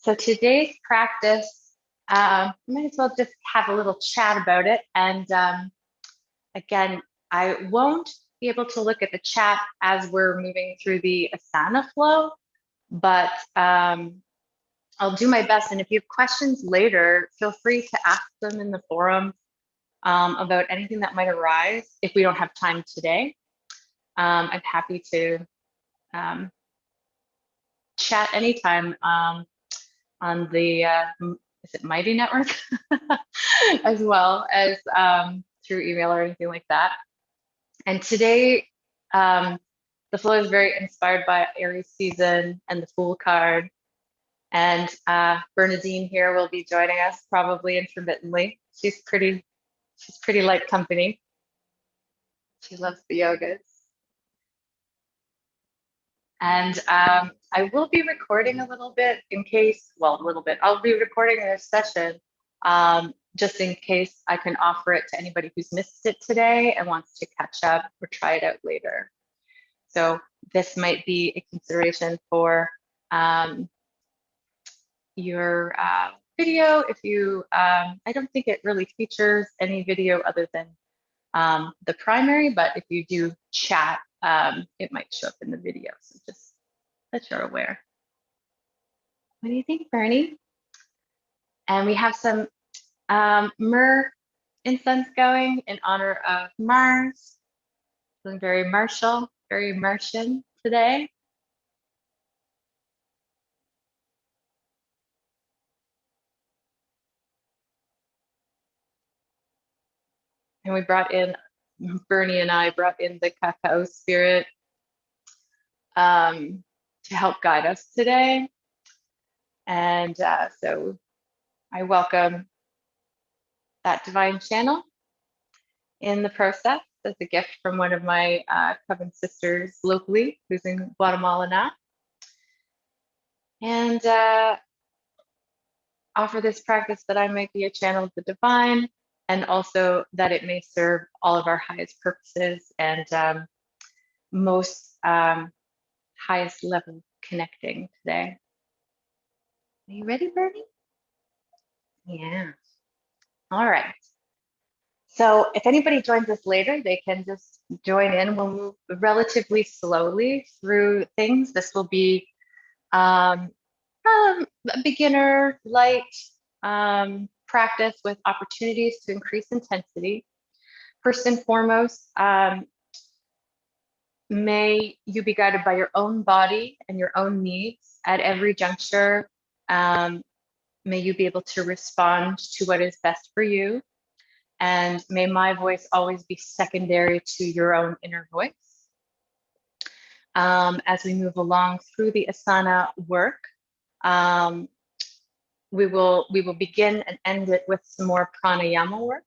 So today's practice, might as well just have a little chat about it. And again, I won't be able to look at the chat as we're moving through the asana flow, but I'll do my best. And if you have questions later, feel free to ask them in the forum about anything that might arise if we don't have time today. I'm happy to chat anytime on the is it Mighty Network as well as through email or anything like that. And today, the flow is very inspired by Aries season and the Fool card. And Bernadine here will be joining us probably intermittently. She's pretty light company. She loves the yogas. And I will be recording a little bit in case, well, a little bit. I'll be recording a session just in case I can offer it to anybody who's missed it today and wants to catch up or try it out later. So this might be a consideration for your video. If you, I don't think it really features any video other than the primary, but if you do chat, it might show up in the video. So just that you're aware. What do you think, Bernie? And we have some myrrh incense going in honor of Mars. Feeling very martial, very Martian today. And we brought in, Bernie and I brought in the cacao spirit to help guide us today. And so I welcome that divine channel in the process as a gift from one of my coven sisters locally, who's in Guatemala now. And offer this practice that I might be a channel of the divine, and also that it may serve all of our highest purposes and most highest level connecting today. Are you ready, Bernie? Yeah. All right. So if anybody joins us later, they can just join in. We'll move relatively slowly through things. This will be a beginner light practice with opportunities to increase intensity. First and foremost, may you be guided by your own body and your own needs at every juncture. May you be able to respond to what is best for you. And may my voice always be secondary to your own inner voice. As we move along through the asana work, we will begin and end it with some more pranayama work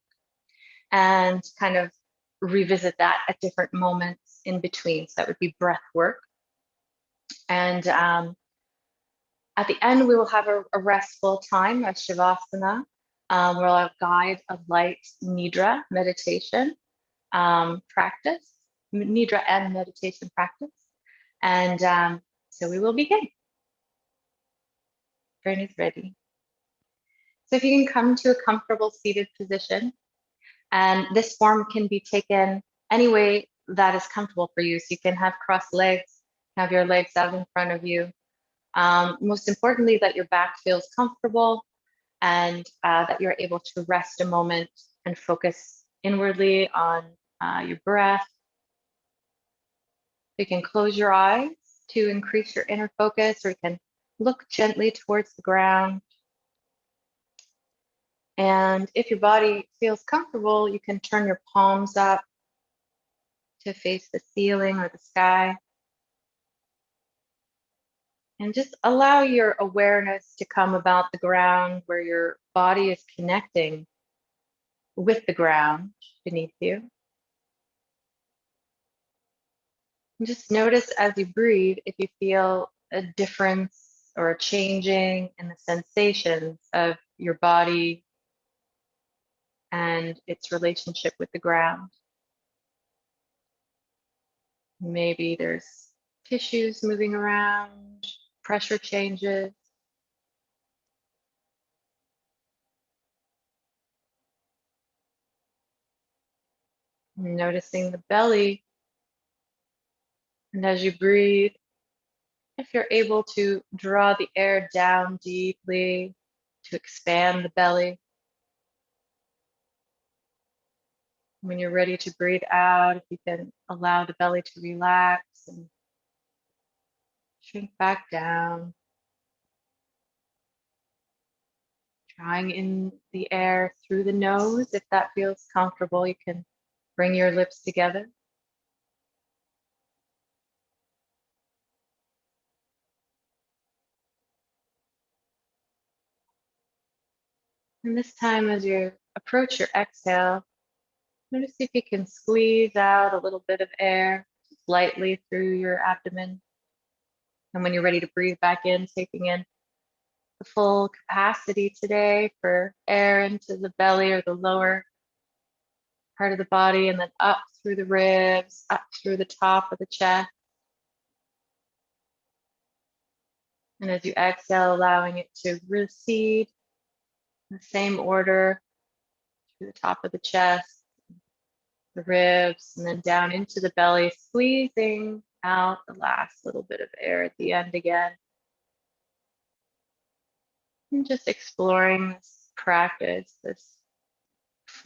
and kind of revisit that at different moments in between. So that would be breath work. And at the end, we will have a restful time, a Shavasana, where I'll guide a light Nidra meditation practice, Nidra and meditation practice. And so we will begin. Bernie's ready. So if you can come to a comfortable seated position, and this form can be taken any way that is comfortable for you. So you can have crossed legs, have your legs out in front of you. Most importantly, that your back feels comfortable and that you're able to rest a moment and focus inwardly on your breath. You can close your eyes to increase your inner focus, or you can look gently towards the ground. And if your body feels comfortable, you can turn your palms up to face the ceiling or the sky. And just allow your awareness to come about the ground where your body is connecting with the ground beneath you. And just notice as you breathe if you feel a difference or a changing in the sensations of your body and its relationship with the ground. Maybe there's tissues moving around, pressure changes. Noticing the belly. And as you breathe, if you're able to draw the air down deeply to expand the belly. When you're ready to breathe out, if you can allow the belly to relax and shrink back down. Drawing in the air through the nose. If that feels comfortable, you can bring your lips together. And this time, as you approach your exhale, notice if you can squeeze out a little bit of air lightly through your abdomen. And when you're ready to breathe back in, taking in the full capacity today for air into the belly or the lower part of the body, and then up through the ribs, up through the top of the chest. And as you exhale, allowing it to recede in the same order through the top of the chest, the ribs, and then down into the belly, squeezing out the last little bit of air at the end again. And just exploring this practice, this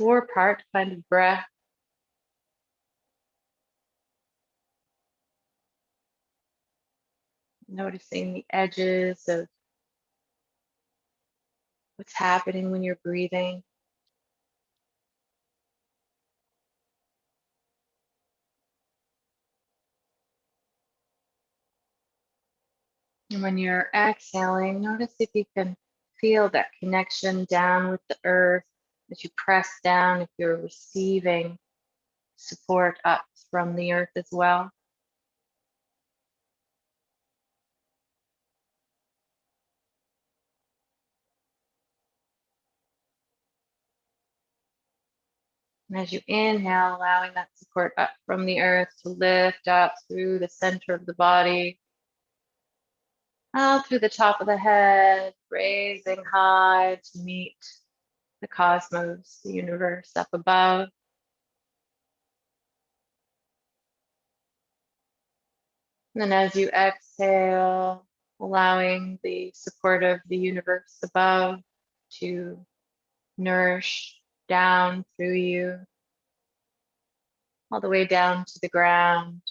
4-part kind of breath. Noticing the edges of what's happening when you're breathing. And when you're exhaling, notice if you can feel that connection down with the earth as you press down, if you're receiving support up from the earth as well. And as you inhale, allowing that support up from the earth to lift up through the center of the body, out through the top of the head, raising high to meet the cosmos, the universe up above. And then as you exhale, allowing the support of the universe above to nourish down through you, all the way down to the ground.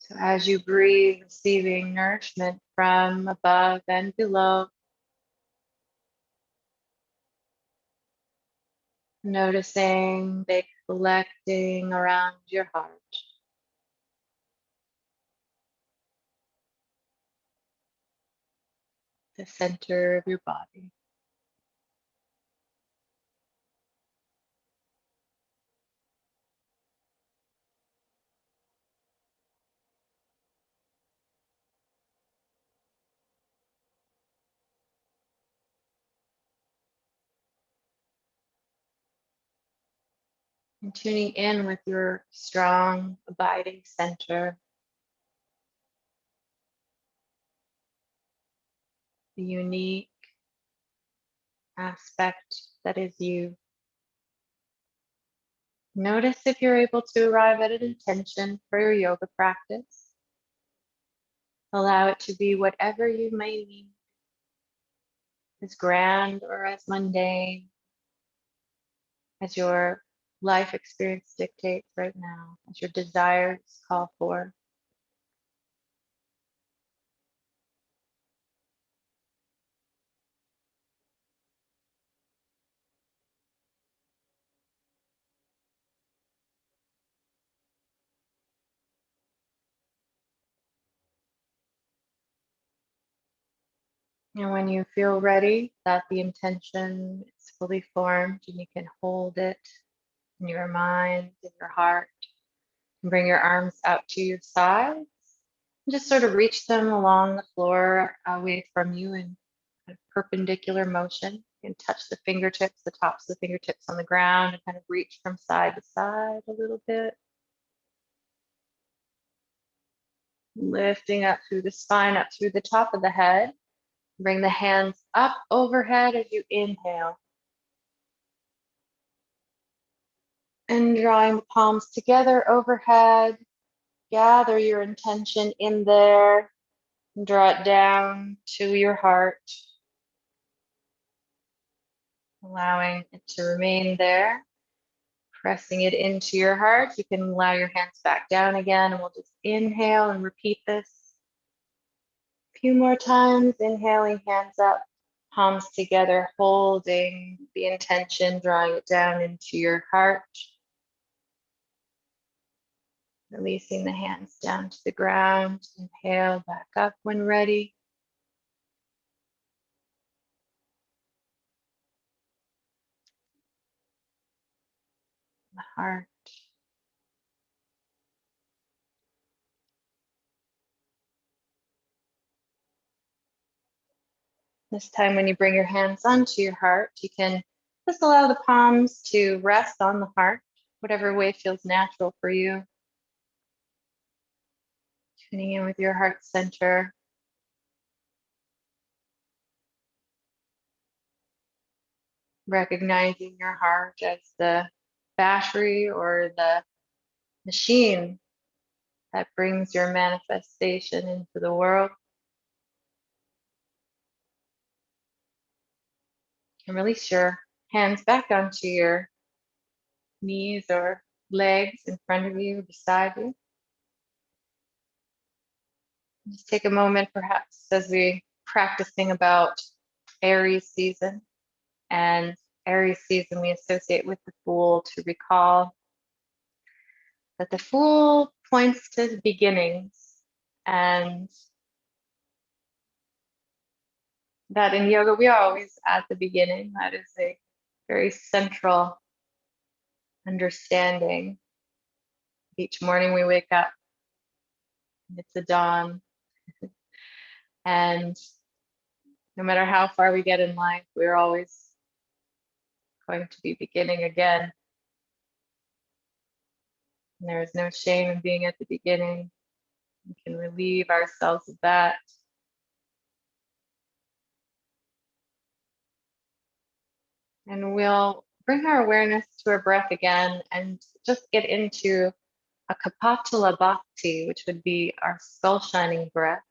So as you breathe, receiving nourishment from above and below, noticing they collecting around your heart. The center of your body. And tuning in with your strong, abiding center, the unique aspect that is you. Notice if you're able to arrive at an intention for your yoga practice. Allow it to be whatever you may need, as grand or as mundane, as your life experience dictates right now, as your desires call for. And when you feel ready, that the intention is fully formed and you can hold it in your mind, in your heart, and bring your arms out to your sides. And just sort of reach them along the floor away from you in kind of perpendicular motion. You can touch the fingertips, the tops of the fingertips on the ground, and kind of reach from side to side a little bit. Lifting up through the spine, up through the top of the head. Bring the hands up overhead as you inhale. And drawing the palms together overhead. Gather your intention in there. And draw it down to your heart. Allowing it to remain there. Pressing it into your heart. You can allow your hands back down again, and we'll just inhale and repeat this a few more times. Inhaling, hands up, palms together, holding the intention, drawing it down into your heart. Releasing the hands down to the ground. Inhale, back up when ready. The heart. This time when you bring your hands onto your heart, you can just allow the palms to rest on the heart, whatever way feels natural for you. Tuning in with your heart center. Recognizing your heart as the battery or the machine that brings your manifestation into the world. And release your hands back onto your knees or legs in front of you, beside you. Just take a moment, perhaps, as we practicing about Aries season. And Aries season we associate with the Fool, to recall that the Fool points to beginnings, and that in yoga we are always at the beginning. That is a very central understanding. Each morning we wake up, it's a dawn, and no matter how far we get in life, we're always going to be beginning again. And there is no shame in being at the beginning. We can relieve ourselves of that. And we'll bring our awareness to our breath again and just get into a Kapatala Bhakti, which would be our skull shining breath.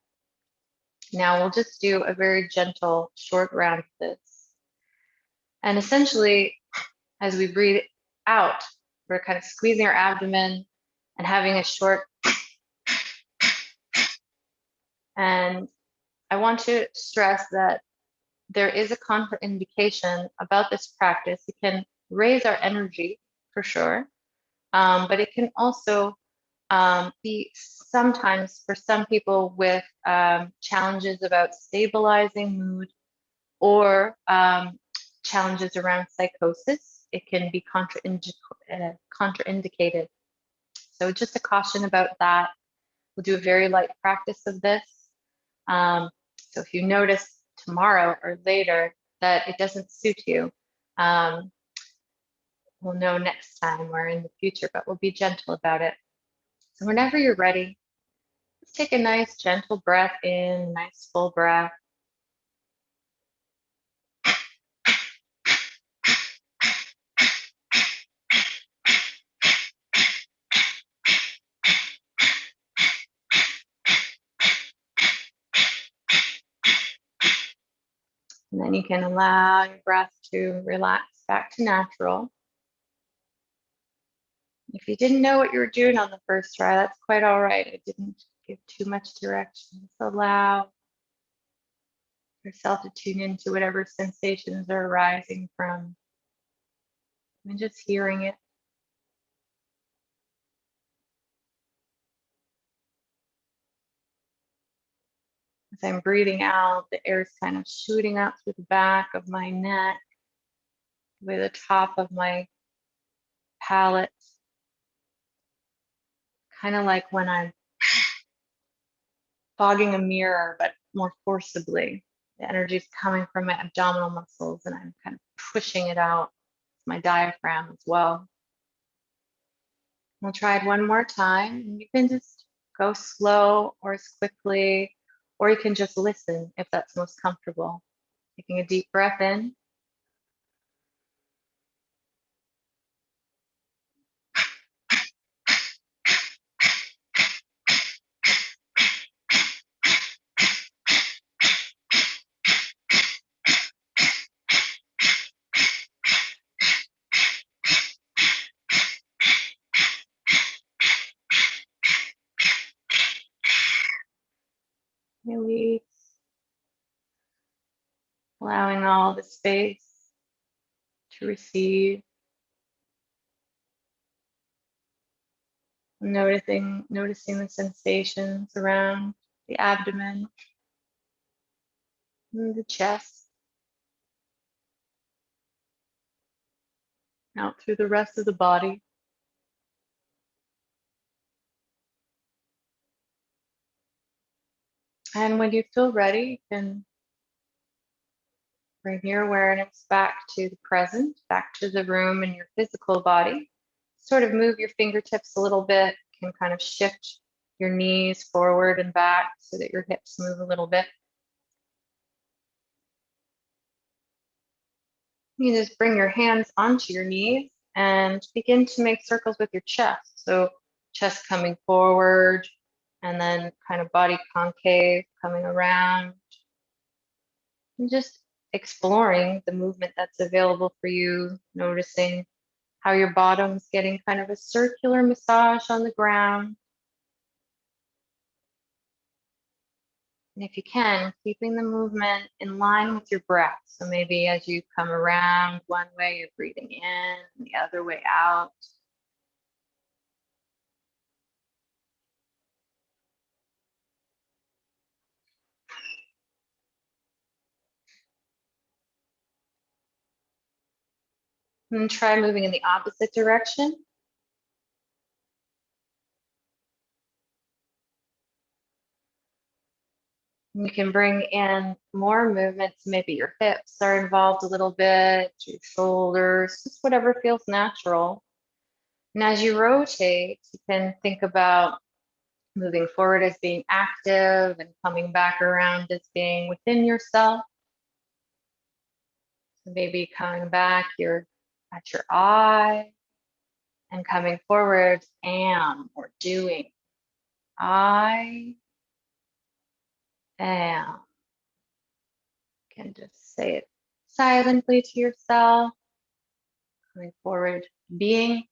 Now we'll just do a very gentle, short round of this. And essentially, as we breathe out, we're kind of squeezing our abdomen and having a short. And I want to stress that there is a contraindication about this practice. It can raise our energy for sure, but it can also be sometimes for some people with challenges about stabilizing mood or challenges around psychosis. It can be contraindicated. So just a caution about that. We'll do a very light practice of this. So if you notice tomorrow or later that it doesn't suit you, we'll know next time or in the future, but we'll be gentle about it. So whenever you're ready, just take a nice gentle breath in, nice full breath. And then you can allow your breath to relax back to natural. If you didn't know what you were doing on the first try, that's quite all right. I didn't give too much direction. Just allow yourself to tune into whatever sensations are arising from, and just hearing it. As I'm breathing out, the air is kind of shooting up through the back of my neck, with the top of my palate, kind of like when I'm fogging a mirror, but more forcibly. The energy is coming from my abdominal muscles, and I'm kind of pushing it out, my diaphragm as well. We'll try it one more time, and you can just go slow or as quickly, or you can just listen if that's most comfortable. Taking a deep breath in. Release. Allowing all the space to receive. Noticing the sensations around the abdomen and the chest. Out through the rest of the body. And when you feel ready, you can bring your awareness back to the present, back to the room and your physical body. Sort of move your fingertips a little bit. You can kind of shift your knees forward and back so that your hips move a little bit. You just bring your hands onto your knees and begin to make circles with your chest. So chest coming forward and then kind of body concave coming around. And just exploring the movement that's available for you, noticing how your bottom's getting kind of a circular massage on the ground. And if you can, keeping the movement in line with your breath. So maybe as you come around one way, you're breathing in, the other way out. And try moving in the opposite direction. You can bring in more movements. Maybe your hips are involved a little bit, your shoulders, just whatever feels natural. And as you rotate, you can think about moving forward as being active and coming back around as being within yourself. So maybe coming back, you're at your I, and coming forward, am or doing. I am. You can just say it silently to yourself. Coming forward, being.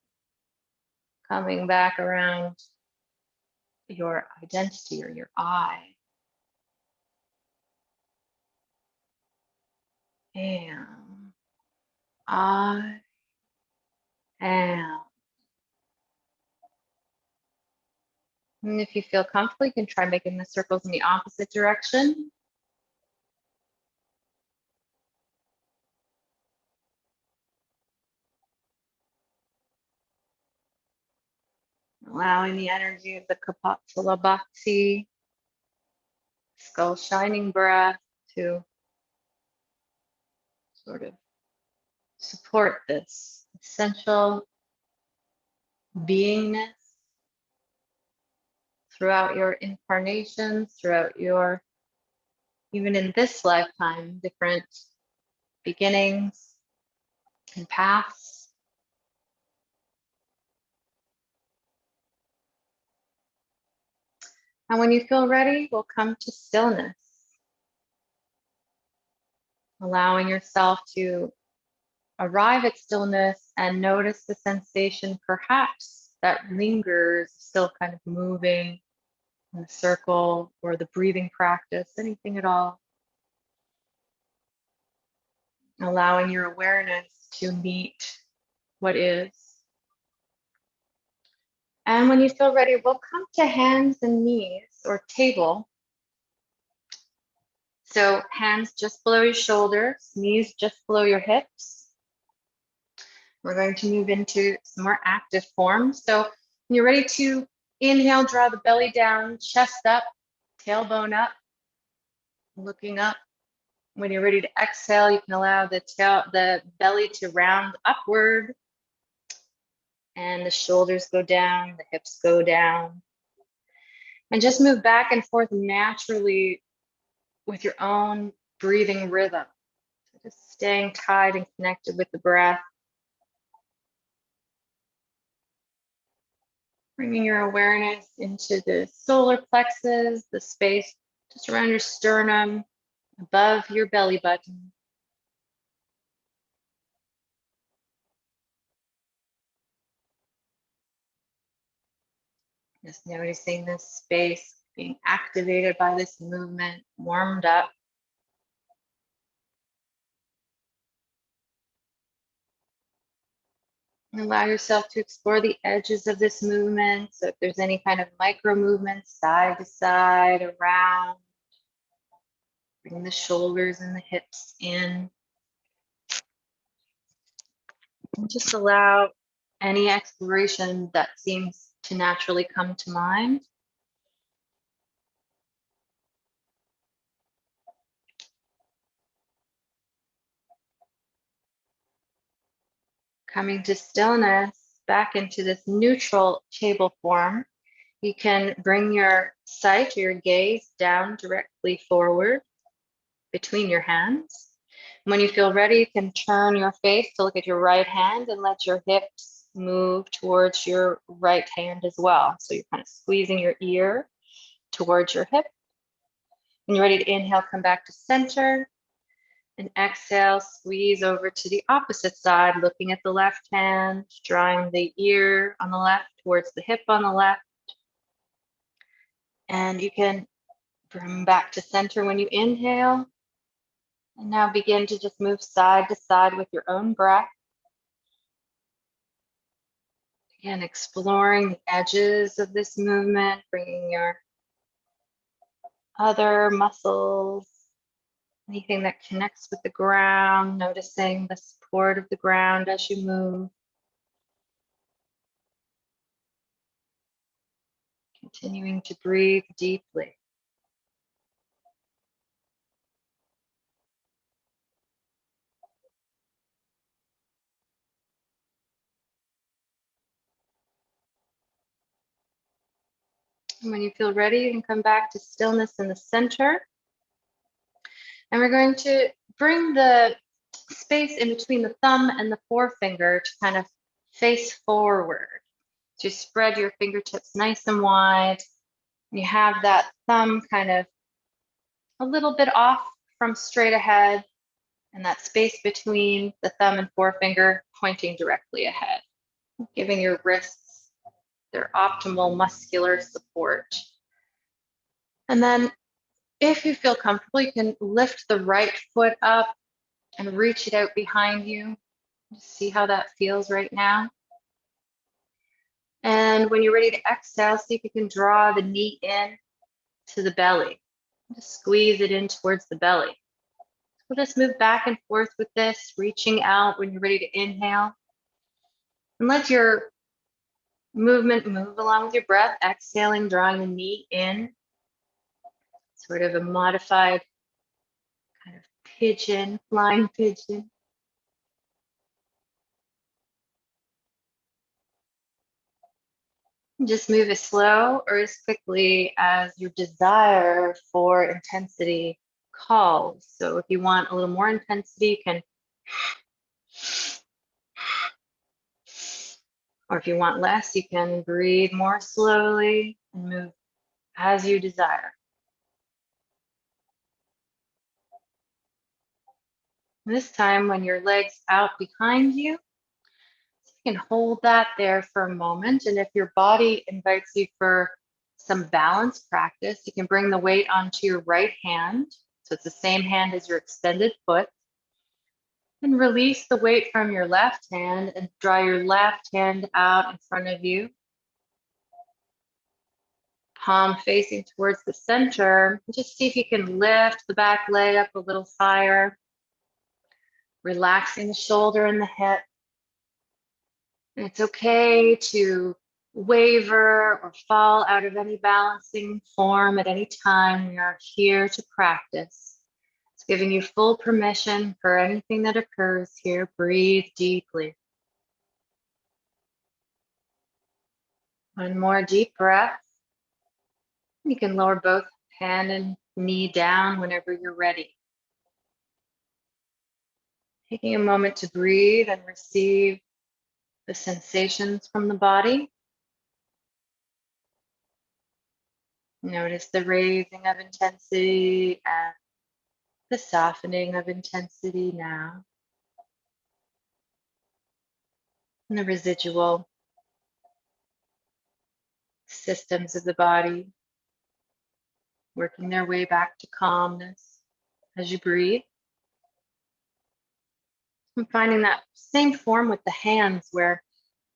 Coming back around your identity or your I. Am. I am. And if you feel comfortable, you can try making the circles in the opposite direction. Allowing the energy of the Kapatsalabhati, skull shining breath to sort of support this essential beingness throughout your incarnations, throughout your, even in this lifetime, different beginnings and paths. And when you feel ready, we'll come to stillness, allowing yourself to arrive at stillness and notice the sensation perhaps that lingers, still kind of moving in the circle, or the breathing practice, anything at all. Allowing your awareness to meet what is. And when you feel ready, we'll come to hands and knees or table. So hands just below your shoulders, knees just below your hips. We're going to move into some more active form. So when you're ready to inhale, draw the belly down, chest up, tailbone up, looking up. When you're ready to exhale, you can allow the belly to round upward and the shoulders go down, the hips go down. And just move back and forth naturally with your own breathing rhythm. So just staying tied and connected with the breath. Bringing your awareness into the solar plexus, the space just around your sternum, above your belly button. Just noticing this space being activated by this movement, warmed up. And allow yourself to explore the edges of this movement. So if there's any kind of micro movements, side to side, around, bring the shoulders and the hips in. And just allow any exploration that seems to naturally come to mind. Coming to stillness, back into this neutral table form. You can bring your sight or your gaze down directly forward between your hands. When you feel ready, you can turn your face to look at your right hand and let your hips move towards your right hand as well. So you're kind of squeezing your ear towards your hip. When you're ready to inhale, come back to center. And exhale, squeeze over to the opposite side, looking at the left hand, drawing the ear on the left towards the hip on the left. And you can bring back to center when you inhale. And now begin to just move side to side with your own breath. Again, exploring the edges of this movement, bringing your other muscles, anything that connects with the ground, noticing the support of the ground as you move. Continuing to breathe deeply. And when you feel ready, you can come back to stillness in the center. And we're going to bring the space in between the thumb and the forefinger to kind of face forward. So you spread your fingertips nice and wide. You have that thumb kind of a little bit off from straight ahead, and that space between the thumb and forefinger pointing directly ahead, giving your wrists their optimal muscular support. And then if you feel comfortable, you can lift the right foot up and reach it out behind you. Just see how that feels right now. And when you're ready to exhale, see if you can draw the knee in to the belly. Just squeeze it in towards the belly. We'll just move back and forth with this, reaching out when you're ready to inhale. And let your movement move along with your breath, exhaling, drawing the knee in. Sort of a modified kind of pigeon, flying pigeon. Just move as slow or as quickly as your desire for intensity calls. So if you want a little more intensity, you can, or if you want less, you can breathe more slowly and move as you desire. This time when your legs out behind you, you can hold that there for a moment. And if your body invites you for some balance practice, you can bring the weight onto your right hand. So it's the same hand as your extended foot. And release the weight from your left hand and draw your left hand out in front of you. Palm facing towards the center. Just see if you can lift the back leg up a little higher. Relaxing the shoulder and the hip. And it's okay to waver or fall out of any balancing form at any time. We are here to practice. It's giving you full permission for anything that occurs here. Breathe deeply. One more deep breath. You can lower both hand and knee down whenever you're ready. Taking a moment to breathe and receive the sensations from the body. Notice the raising of intensity and the softening of intensity now. And the residual systems of the body working their way back to calmness as you breathe. I'm finding that same form with the hands where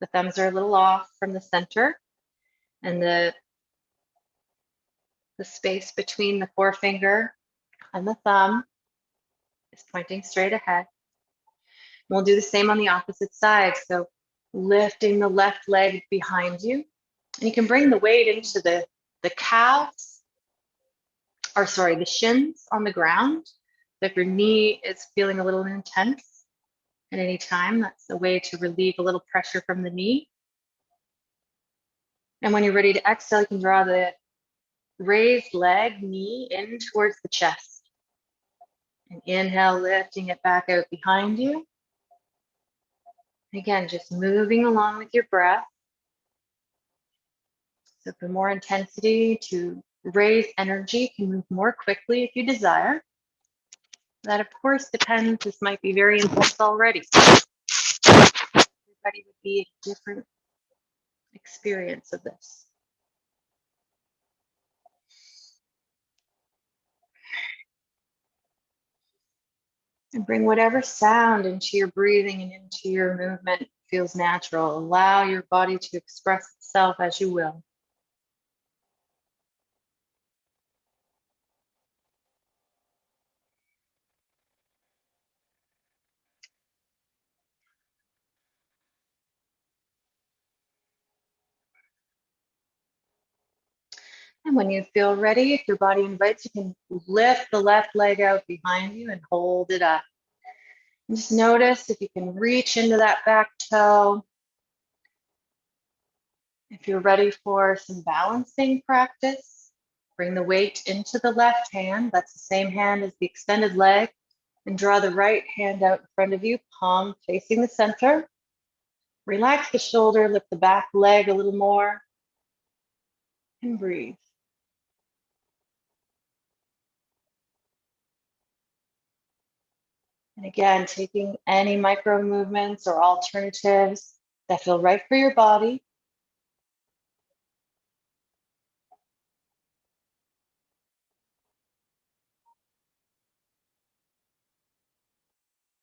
the thumbs are a little off from the center and the space between the forefinger and the thumb is pointing straight ahead. We'll do the same on the opposite side. So lifting the left leg behind you. And you can bring the weight into the calves, or sorry, the shins on the ground. So if your knee is feeling a little intense at any time, that's a way to relieve a little pressure from the knee. And when you're ready to exhale, you can draw the raised leg, knee in towards the chest. And inhale, lifting it back out behind you. Again, just moving along with your breath. So for more intensity, to raise energy, you can move more quickly if you desire. That, of course, depends. This might be very intense already. Everybody would be a different experience of this. And bring whatever sound into your breathing and into your movement feels natural. Allow your body to express itself as you will. And when you feel ready, if your body invites, you can lift the left leg out behind you and hold it up. And just notice if you can reach into that back toe. If you're ready for some balancing practice, bring the weight into the left hand. That's the same hand as the extended leg. And draw the right hand out in front of you, palm facing the center. Relax the shoulder, lift the back leg a little more, and breathe. And again, taking any micro movements or alternatives that feel right for your body.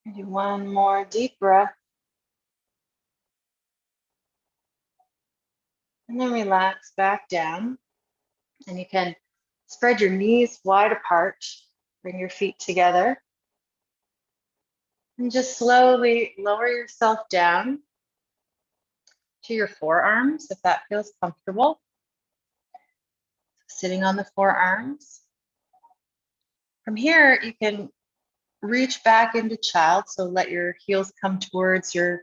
And do one more deep breath. And then relax back down. And you can spread your knees wide apart. Bring your feet together. And just slowly lower yourself down to your forearms if that feels comfortable. Sitting on the forearms. From here, you can reach back into child. So let your heels come towards your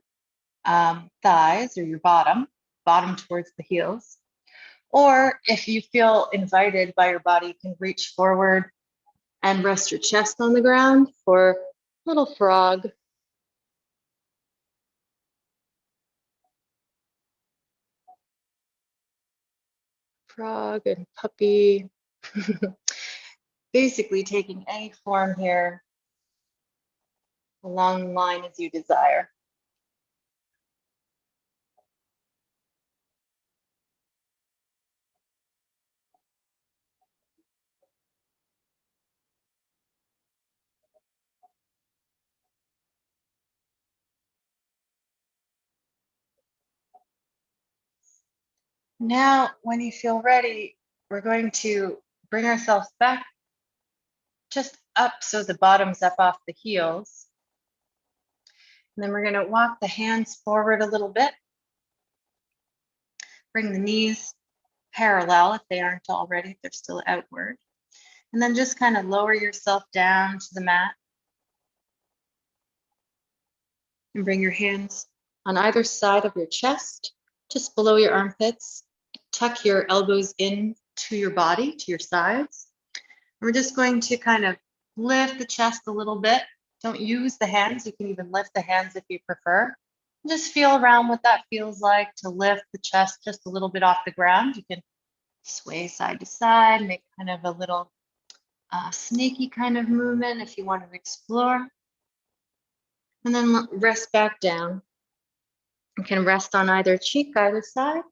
thighs or your bottom towards the heels. Or if you feel invited by your body, you can reach forward and rest your chest on the ground for little frog. Frog and puppy. Basically taking any form here along the line as you desire. Now, when you feel ready, we're going to bring ourselves back just up so the bottom's up off the heels. And then we're going to walk the hands forward a little bit. Bring the knees parallel if they aren't already, if they're still outward. And then just kind of lower yourself down to the mat. And bring your hands on either side of your chest, just below your armpits. Tuck your elbows in to your body, to your sides. We're just going to kind of lift the chest a little bit. Don't use the hands. You can even lift the hands if you prefer. Just feel around what that feels like to lift the chest just a little bit off the ground. You can sway side to side, make kind of a little snaky kind of movement if you want to explore. And then rest back down. You can rest on either cheek, either side.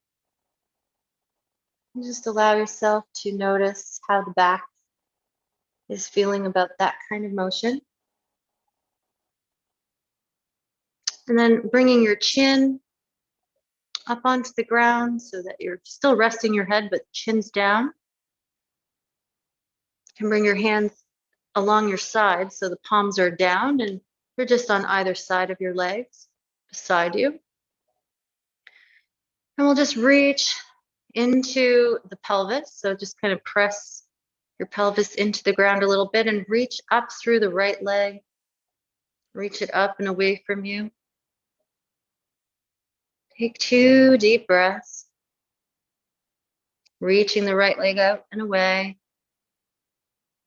And just allow yourself to notice how the back is feeling about that kind of motion. And then bringing your chin up onto the ground so that you're still resting your head, but chin's down. You can bring your hands along your sides so the palms are down and they're just on either side of your legs beside you. And we'll just reach into the pelvis. So just kind of press your pelvis into the ground a little bit and reach up through the right leg. Reach it up and away from you. Take 2 deep breaths. Reaching the right leg out and away.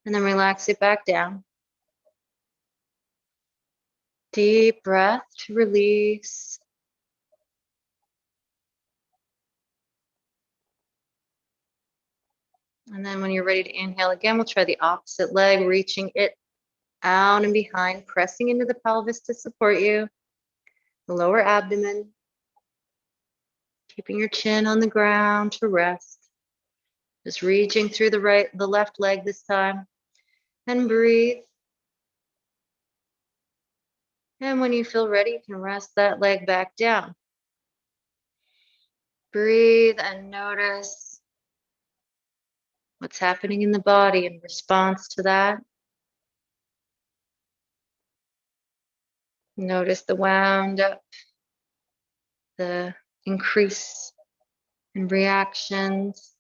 And then relax it back down. Deep breath to release. And then when you're ready to inhale again, we'll try the opposite leg, reaching it out and behind, pressing into the pelvis to support you. The lower abdomen. Keeping your chin on the ground to rest. Just reaching through the left leg this time. And breathe. And when you feel ready, you can rest that leg back down. Breathe and notice what's happening in the body in response to that. Notice the wound up, the increase in reactions.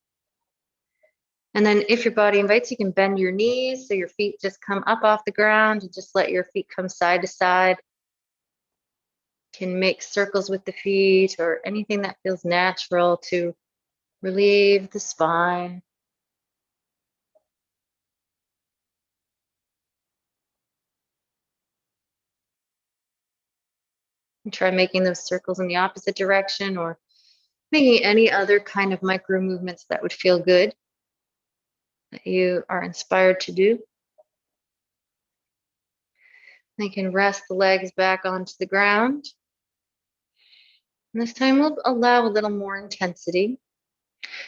And then if your body invites, you can bend your knees so your feet just come up off the ground and just let your feet come side to side. You can make circles with the feet or anything that feels natural to relieve the spine. And try making those circles in the opposite direction or making any other kind of micro movements that would feel good, that you are inspired to do. You can rest the legs back onto the ground. And this time we'll allow a little more intensity.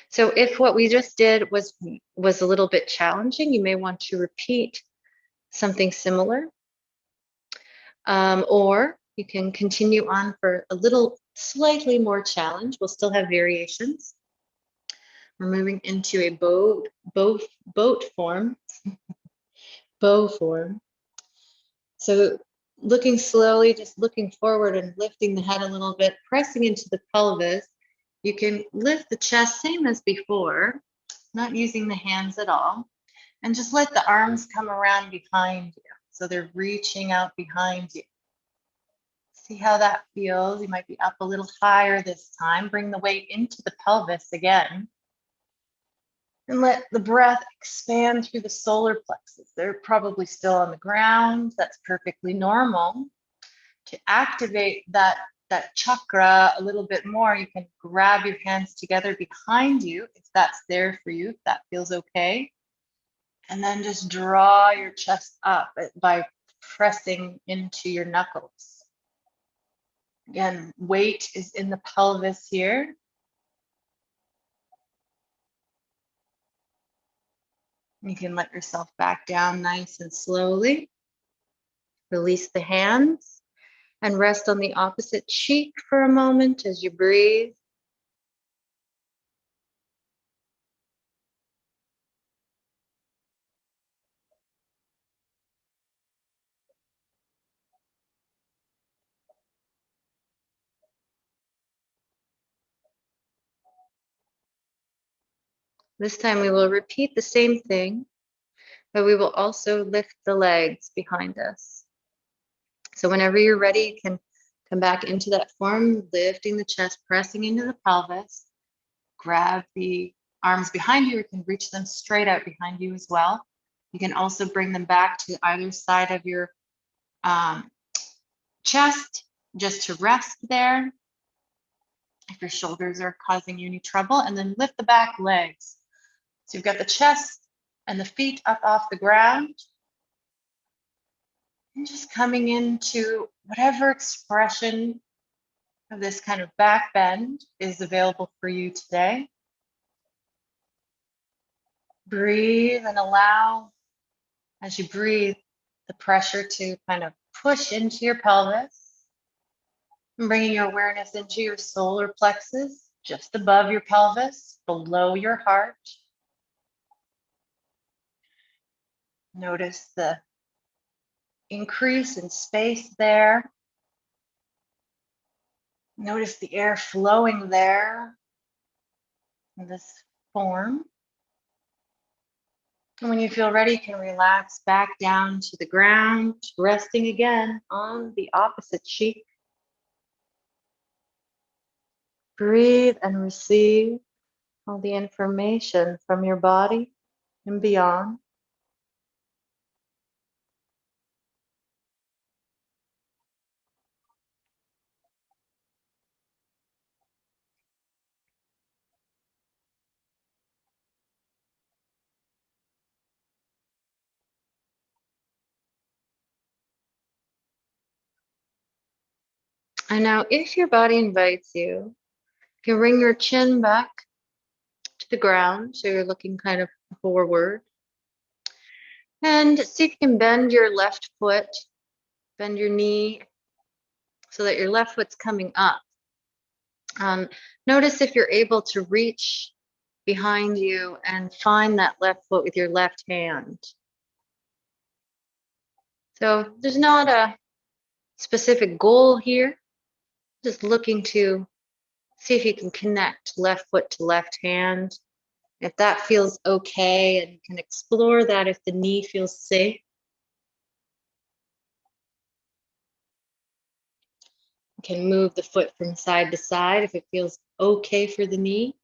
So if what we just did was a little bit challenging, you may want to repeat something similar. Or you can continue on for a little slightly more challenge. We'll still have variations. We're moving into a boat form. Bow form. So looking slowly, just looking forward and lifting the head a little bit, pressing into the pelvis. You can lift the chest, same as before, not using the hands at all. And just let the arms come around behind you. So they're reaching out behind you. See how that feels. You might be up a little higher this time. Bring the weight into the pelvis again. And let the breath expand through the solar plexus. They're probably still on the ground. That's perfectly normal. To activate that chakra a little bit more, you can grab your hands together behind you if that's there for you, if that feels okay. And then just draw your chest up by pressing into your knuckles. Again, weight is in the pelvis here. You can let yourself back down nice and slowly. Release the hands and rest on the opposite cheek for a moment as you breathe. This time we will repeat the same thing, but we will also lift the legs behind us. So whenever you're ready, you can come back into that form, lifting the chest, pressing into the pelvis. Grab the arms behind you, you can reach them straight out behind you as well. You can also bring them back to either side of your chest just to rest there if your shoulders are causing you any trouble, and then lift the back legs. So you've got the chest and the feet up off the ground, and just coming into whatever expression of this kind of back bend is available for you today. Breathe and allow, as you breathe, the pressure to kind of push into your pelvis, and bringing your awareness into your solar plexus, just above your pelvis, below your heart. Notice the increase in space there. Notice the air flowing there in this form. And when you feel ready, you can relax back down to the ground, resting again on the opposite cheek. Breathe and receive all the information from your body and beyond. And now, if your body invites you, you can bring your chin back to the ground, so you're looking kind of forward. And see if you can bend your left foot, bend your knee so that your left foot's coming up. Notice if you're able to reach behind you and find that left foot with your left hand. So there's not a specific goal here, just looking to see if you can connect left foot to left hand. If that feels okay, and you can explore that if the knee feels safe. You can move the foot from side to side if it feels okay for the knee.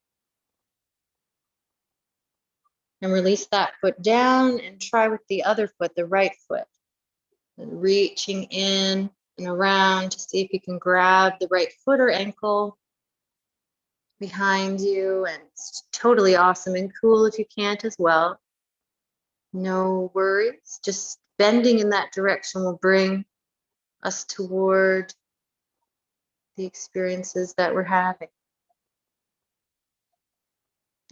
And release that foot down and try with the other foot, the right foot. And reaching in and around to see if you can grab the right foot or ankle behind you. And it's totally awesome and cool if you can't as well. No worries. Just bending in that direction will bring us toward the experiences that we're having.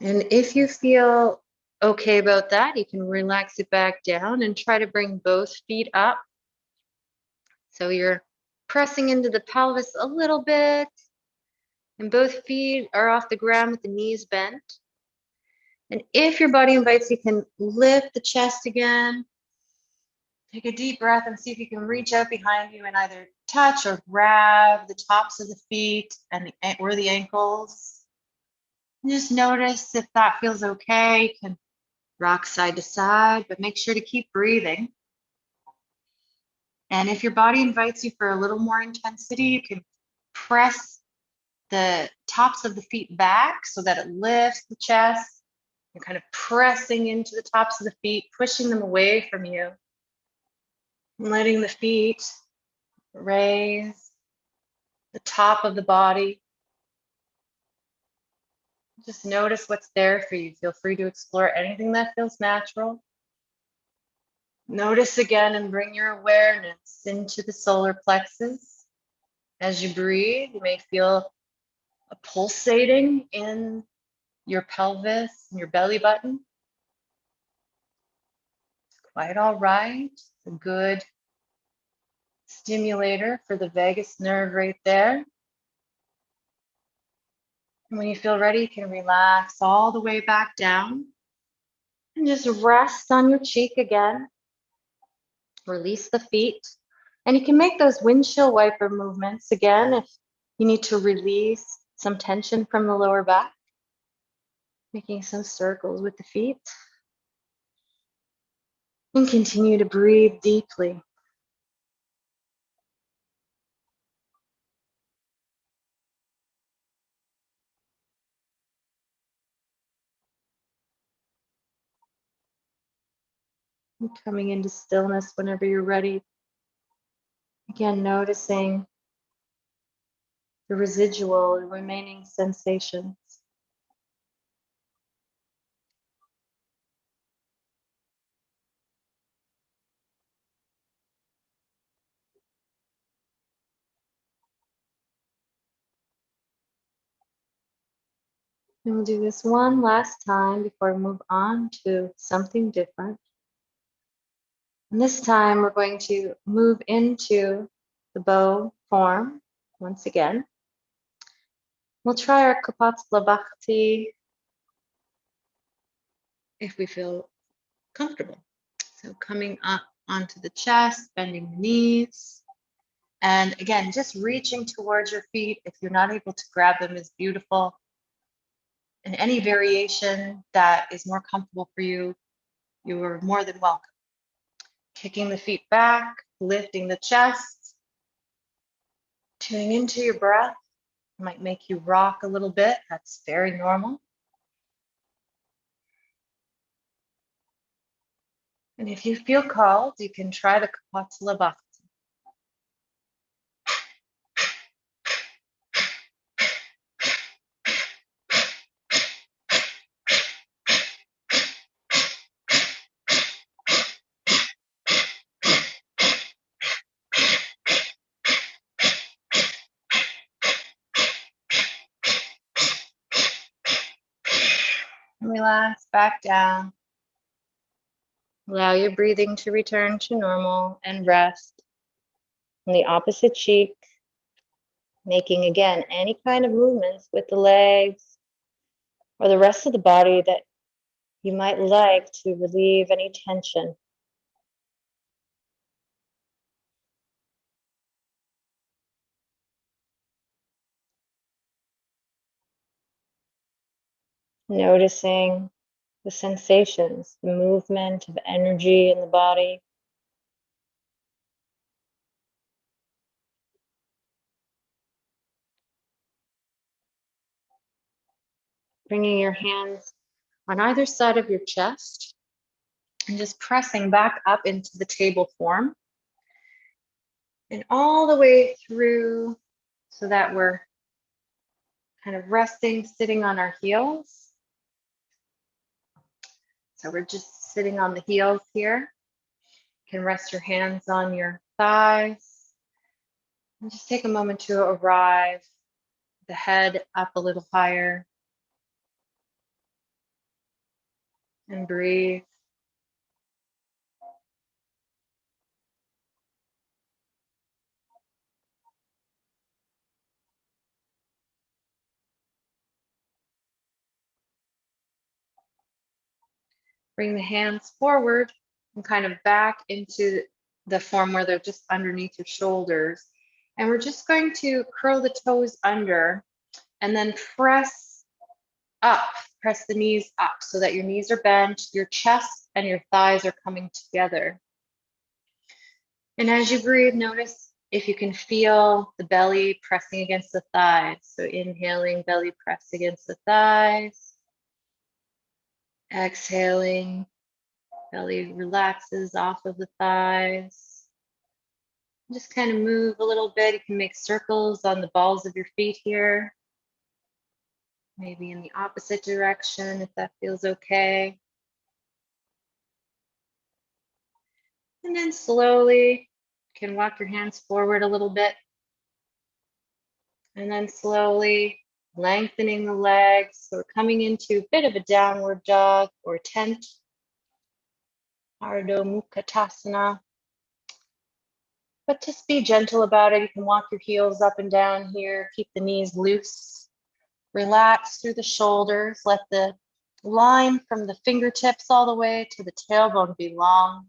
And if you feel okay about that, you can relax it back down and try to bring both feet up. So you're pressing into the pelvis a little bit, and both feet are off the ground with the knees bent. And if your body invites, you can lift the chest again. Take a deep breath and see if you can reach out behind you and either touch or grab the tops of the feet and or the ankles. Just notice if that feels okay. You can rock side to side, but make sure to keep breathing. And if your body invites you for a little more intensity, you can press the tops of the feet back so that it lifts the chest. You're kind of pressing into the tops of the feet, pushing them away from you, and letting the feet raise the top of the body. Just notice what's there for you. Feel free to explore anything that feels natural. Notice again and bring your awareness into the solar plexus. As you breathe, you may feel a pulsating in your pelvis and your belly button. It's quite all right. It's a good stimulator for the vagus nerve right there. And when you feel ready, you can relax all the way back down and just rest on your cheek again. Release the feet. And you can make those windshield wiper movements again if you need to release some tension from the lower back. Making some circles with the feet. And continue to breathe deeply. And coming into stillness whenever you're ready. Again, noticing the residual, the remaining sensations. And we'll do this one last time before we move on to something different. And this time we're going to move into the bow form once again. We'll try our Kapasla Bhakti if we feel comfortable. So coming up onto the chest, bending the knees. And again, just reaching towards your feet. If you're not able to grab them is beautiful. And any variation that is more comfortable for you, you are more than welcome. Kicking the feet back, lifting the chest, tuning into your breath. It might make you rock a little bit. That's very normal. And if you feel called, you can try the Kapasla Bhakti. Relax back down. Allow your breathing to return to normal and rest on the opposite cheek, making again any kind of movements with the legs or the rest of the body that you might like to relieve any tension. Noticing the sensations, the movement of energy in the body. Bringing your hands on either side of your chest and just pressing back up into the table form and all the way through so that we're kind of resting, sitting on our heels. So we're just sitting on the heels here. You can rest your hands on your thighs and just take a moment to arrive the head up a little higher and breathe. Bring the hands forward and kind of back into the form where they're just underneath your shoulders. And we're just going to curl the toes under and then press up, press the knees up so that your knees are bent, your chest and your thighs are coming together. And as you breathe, notice if you can feel the belly pressing against the thighs. So inhaling, belly press against the thighs. Exhaling, belly relaxes off of the thighs. Just kind of move a little bit. You can make circles on the balls of your feet here. Maybe in the opposite direction if that feels okay. And then slowly you can walk your hands forward a little bit. And then slowly lengthening the legs. So we're coming into a bit of a downward dog or tent. Ardha Mukha. But just be gentle about it. You can walk your heels up and down here. Keep the knees loose. Relax through the shoulders. Let the line from the fingertips all the way to the tailbone be long.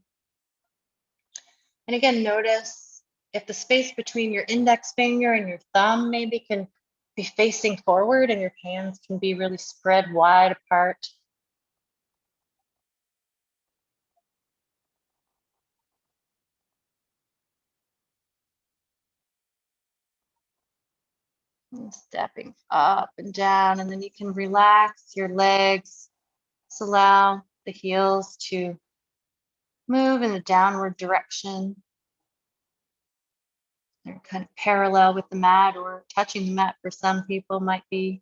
And again, notice if the space between your index finger and your thumb maybe can be facing forward and your hands can be really spread wide apart. And stepping up and down, and then you can relax your legs. Just allow the heels to move in the downward direction. They're kind of parallel with the mat, or touching the mat for some people might be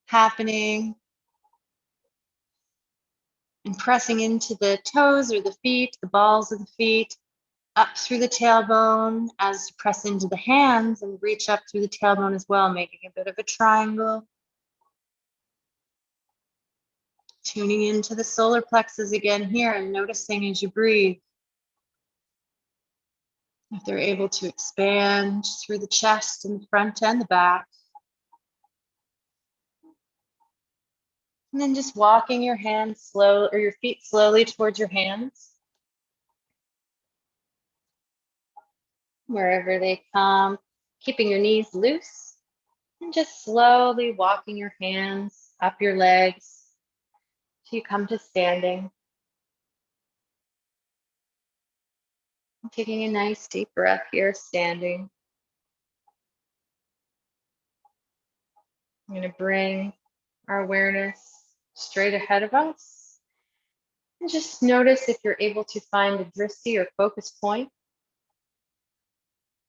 happening. And pressing into the toes or the feet, the balls of the feet, up through the tailbone as you press into the hands and reach up through the tailbone as well, making a bit of a triangle. Tuning into the solar plexus again here and noticing as you breathe if they're able to expand through the chest and the front and the back. And then just walking your hands slow, or your feet slowly towards your hands. Wherever they come, keeping your knees loose and just slowly walking your hands up your legs till you come to standing. And taking a nice deep breath here, standing. I'm going to bring our awareness straight ahead of us. And just notice if you're able to find a drishti or focus point.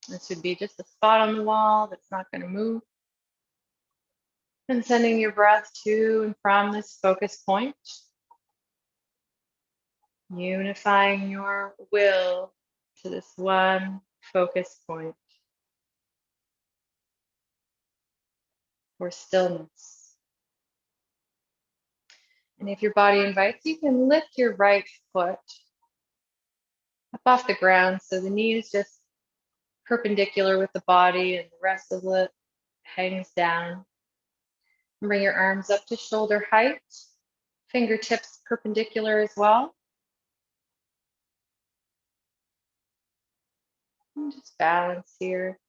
This would be just a spot on the wall that's not going to move. And sending your breath to and from this focus point. Unifying your will to this one focus point for stillness. And if your body invites, you can lift your right foot up off the ground so the knee is just perpendicular with the body and the rest of it hangs down. And bring your arms up to shoulder height, fingertips perpendicular as well. And just balance here.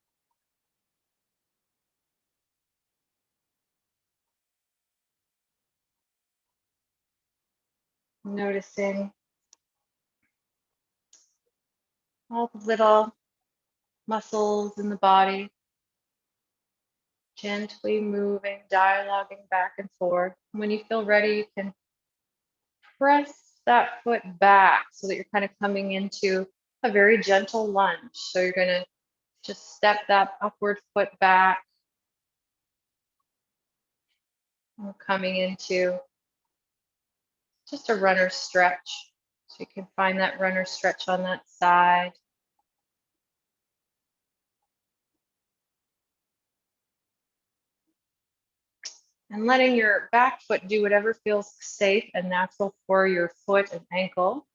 Noticing all the little muscles in the body, gently moving, dialoguing back and forth. When you feel ready, you can press that foot back so that you're kind of coming into a very gentle lunge. So you're going to just step that upward foot back. We're coming into just a runner stretch. So you can find that runner stretch on that side. And letting your back foot do whatever feels safe and natural for your foot and ankle.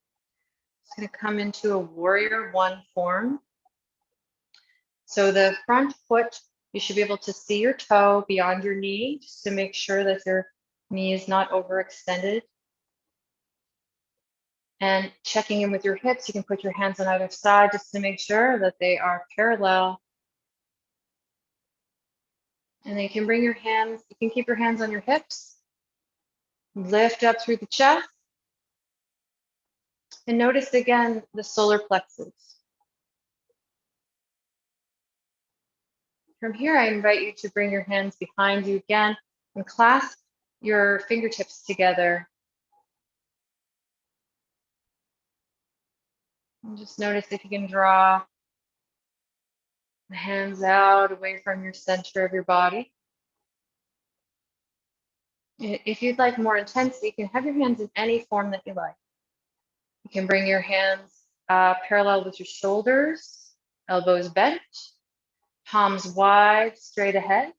It's going to come into a warrior one form. So the front foot, you should be able to see your toe beyond your knee, just to make sure that your knee is not overextended. And checking in with your hips, you can put your hands on either side just to make sure that they are parallel. And then you can bring your hands, you can keep your hands on your hips, lift up through the chest, and notice again the solar plexus. From here, I invite you to bring your hands behind you again and clasp your fingertips together. And just notice if you can draw the hands out away from your center of your body. If you'd like more intensity, you can have your hands in any form that you like. You can bring your hands parallel with your shoulders, elbows bent, palms wide, straight ahead.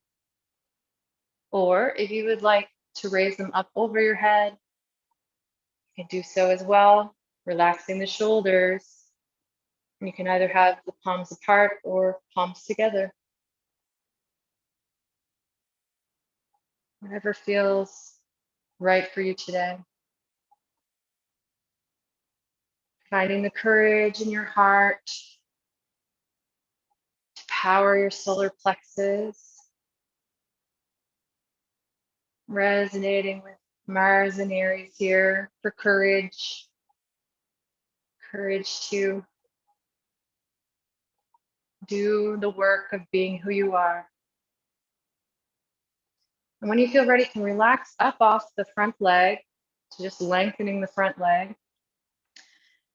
Or if you would like to raise them up over your head, you can do so as well, relaxing the shoulders. And you can either have the palms apart or palms together. Whatever feels right for you today. Finding the courage in your heart to power your solar plexus. Resonating with Mars and Aries here for courage. Courage to do the work of being who you are. And when you feel ready, you can relax up off the front leg, so just lengthening the front leg.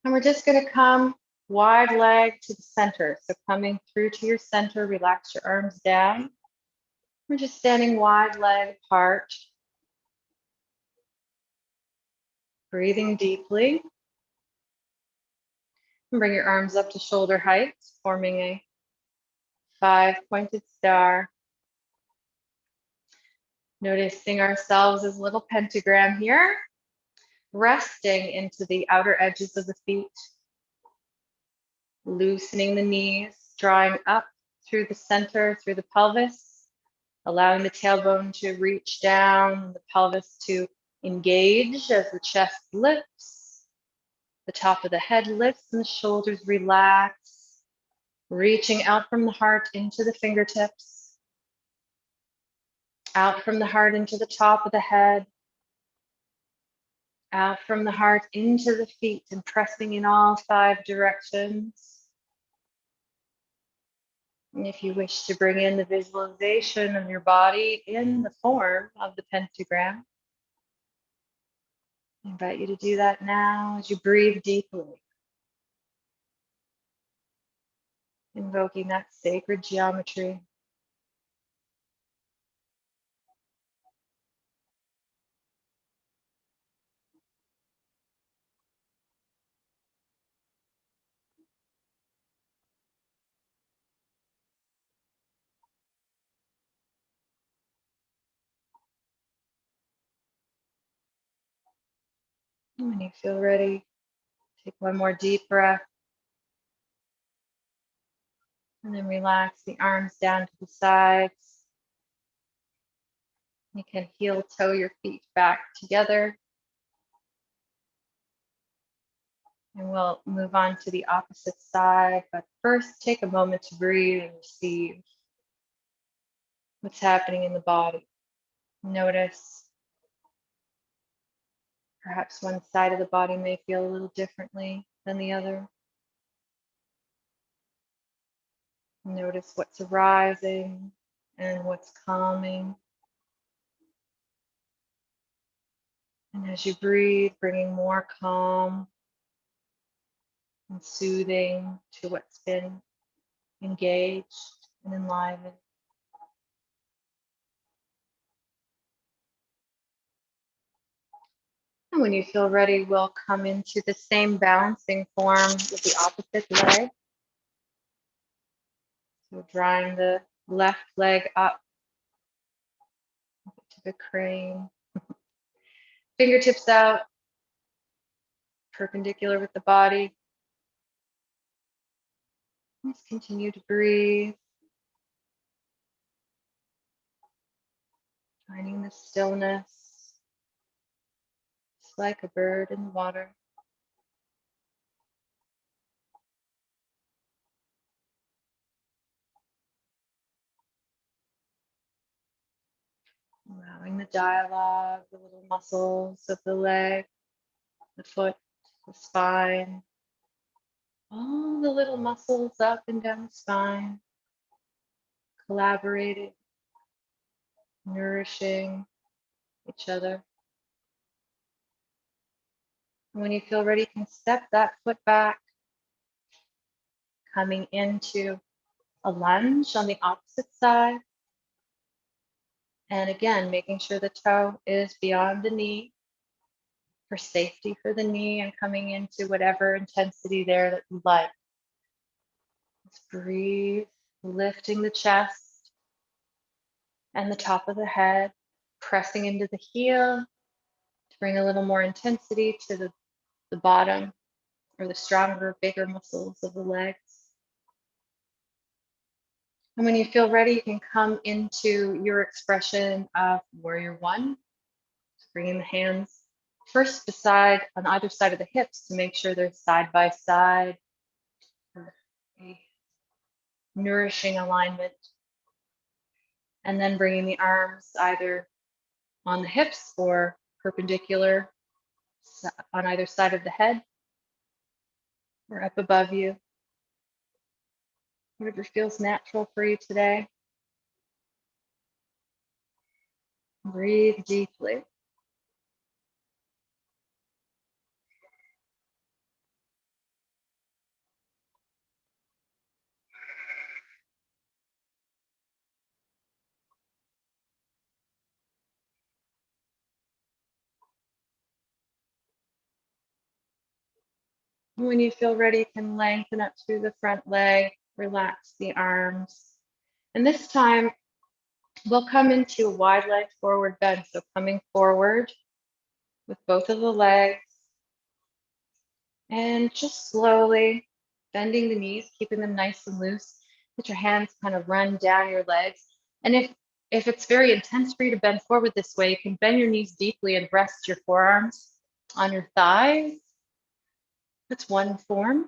And we're just going to come wide leg to the center. So coming through to your center, relax your arms down. We're just standing wide leg apart, breathing deeply. And bring your arms up to shoulder height, forming a 5-pointed star. Noticing ourselves as a little pentagram here, resting into the outer edges of the feet, loosening the knees, drawing up through the center, through the pelvis, allowing the tailbone to reach down, the pelvis to engage as the chest lifts, the top of the head lifts and the shoulders relax, reaching out from the heart into the fingertips, out from the heart into the top of the head, out from the heart into the feet and pressing in all 5 directions. And if you wish to bring in the visualization of your body in the form of the pentagram, I invite you to do that now as you breathe deeply, invoking that sacred geometry. And when you feel ready, take one more deep breath. And then relax the arms down to the sides. You can heel toe your feet back together. And we'll move on to the opposite side. But first, take a moment to breathe and receive what's happening in the body. Notice perhaps one side of the body may feel a little differently than the other. Notice what's arising and what's calming. And as you breathe, bringing more calm and soothing to what's been engaged and enlivened. And when you feel ready, we'll come into the same balancing form with the opposite leg. So drawing the left leg up to the crane. Fingertips out, perpendicular with the body. Just continue to breathe. Finding the stillness. It's like a bird in the water. Allowing the dialogue, the little muscles of the leg, the foot, the spine, all the little muscles up and down the spine, collaborating, nourishing each other. And when you feel ready, you can step that foot back, coming into a lunge on the opposite side. And again, making sure the toe is beyond the knee for safety for the knee and coming into whatever intensity there that you like. Just breathe, lifting the chest and the top of the head, pressing into the heel to bring a little more intensity to the bottom or the stronger, bigger muscles of the legs. And when you feel ready, you can come into your expression of warrior one. Just bringing the hands first beside on either side of the hips to make sure they're side by side for a nourishing alignment. And then bringing the arms either on the hips or perpendicular on either side of the head or up above you. Whatever feels natural for you today. Breathe deeply. When you feel ready, you can lengthen up through the front leg, relax the arms. And this time, we'll come into a wide leg forward bend. So coming forward with both of the legs and just slowly bending the knees, keeping them nice and loose. Let your hands kind of run down your legs. And if it's very intense for you to bend forward this way, you can bend your knees deeply and rest your forearms on your thighs. That's one form.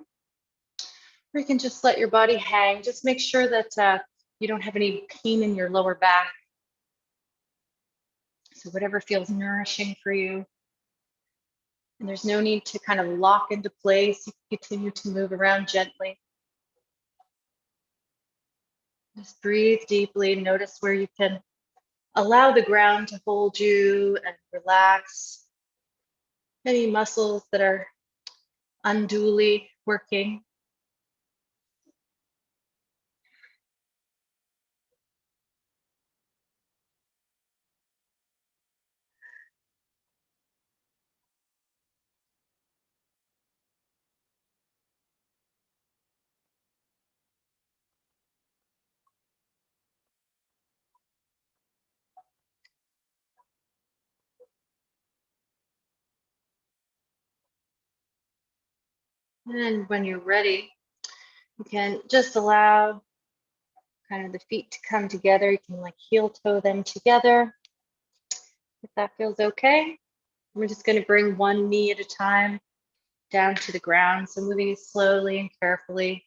Or you can just let your body hang. Just make sure that you don't have any pain in your lower back. So whatever feels nourishing for you. And there's no need to kind of lock into place. You can continue to move around gently. Just breathe deeply. Notice where you can allow the ground to hold you and relax any muscles that are unduly working. And when you're ready, you can just allow kind of the feet to come together. You can like heel toe them together if that feels okay. We're just going to bring one knee at a time down to the ground. So moving slowly and carefully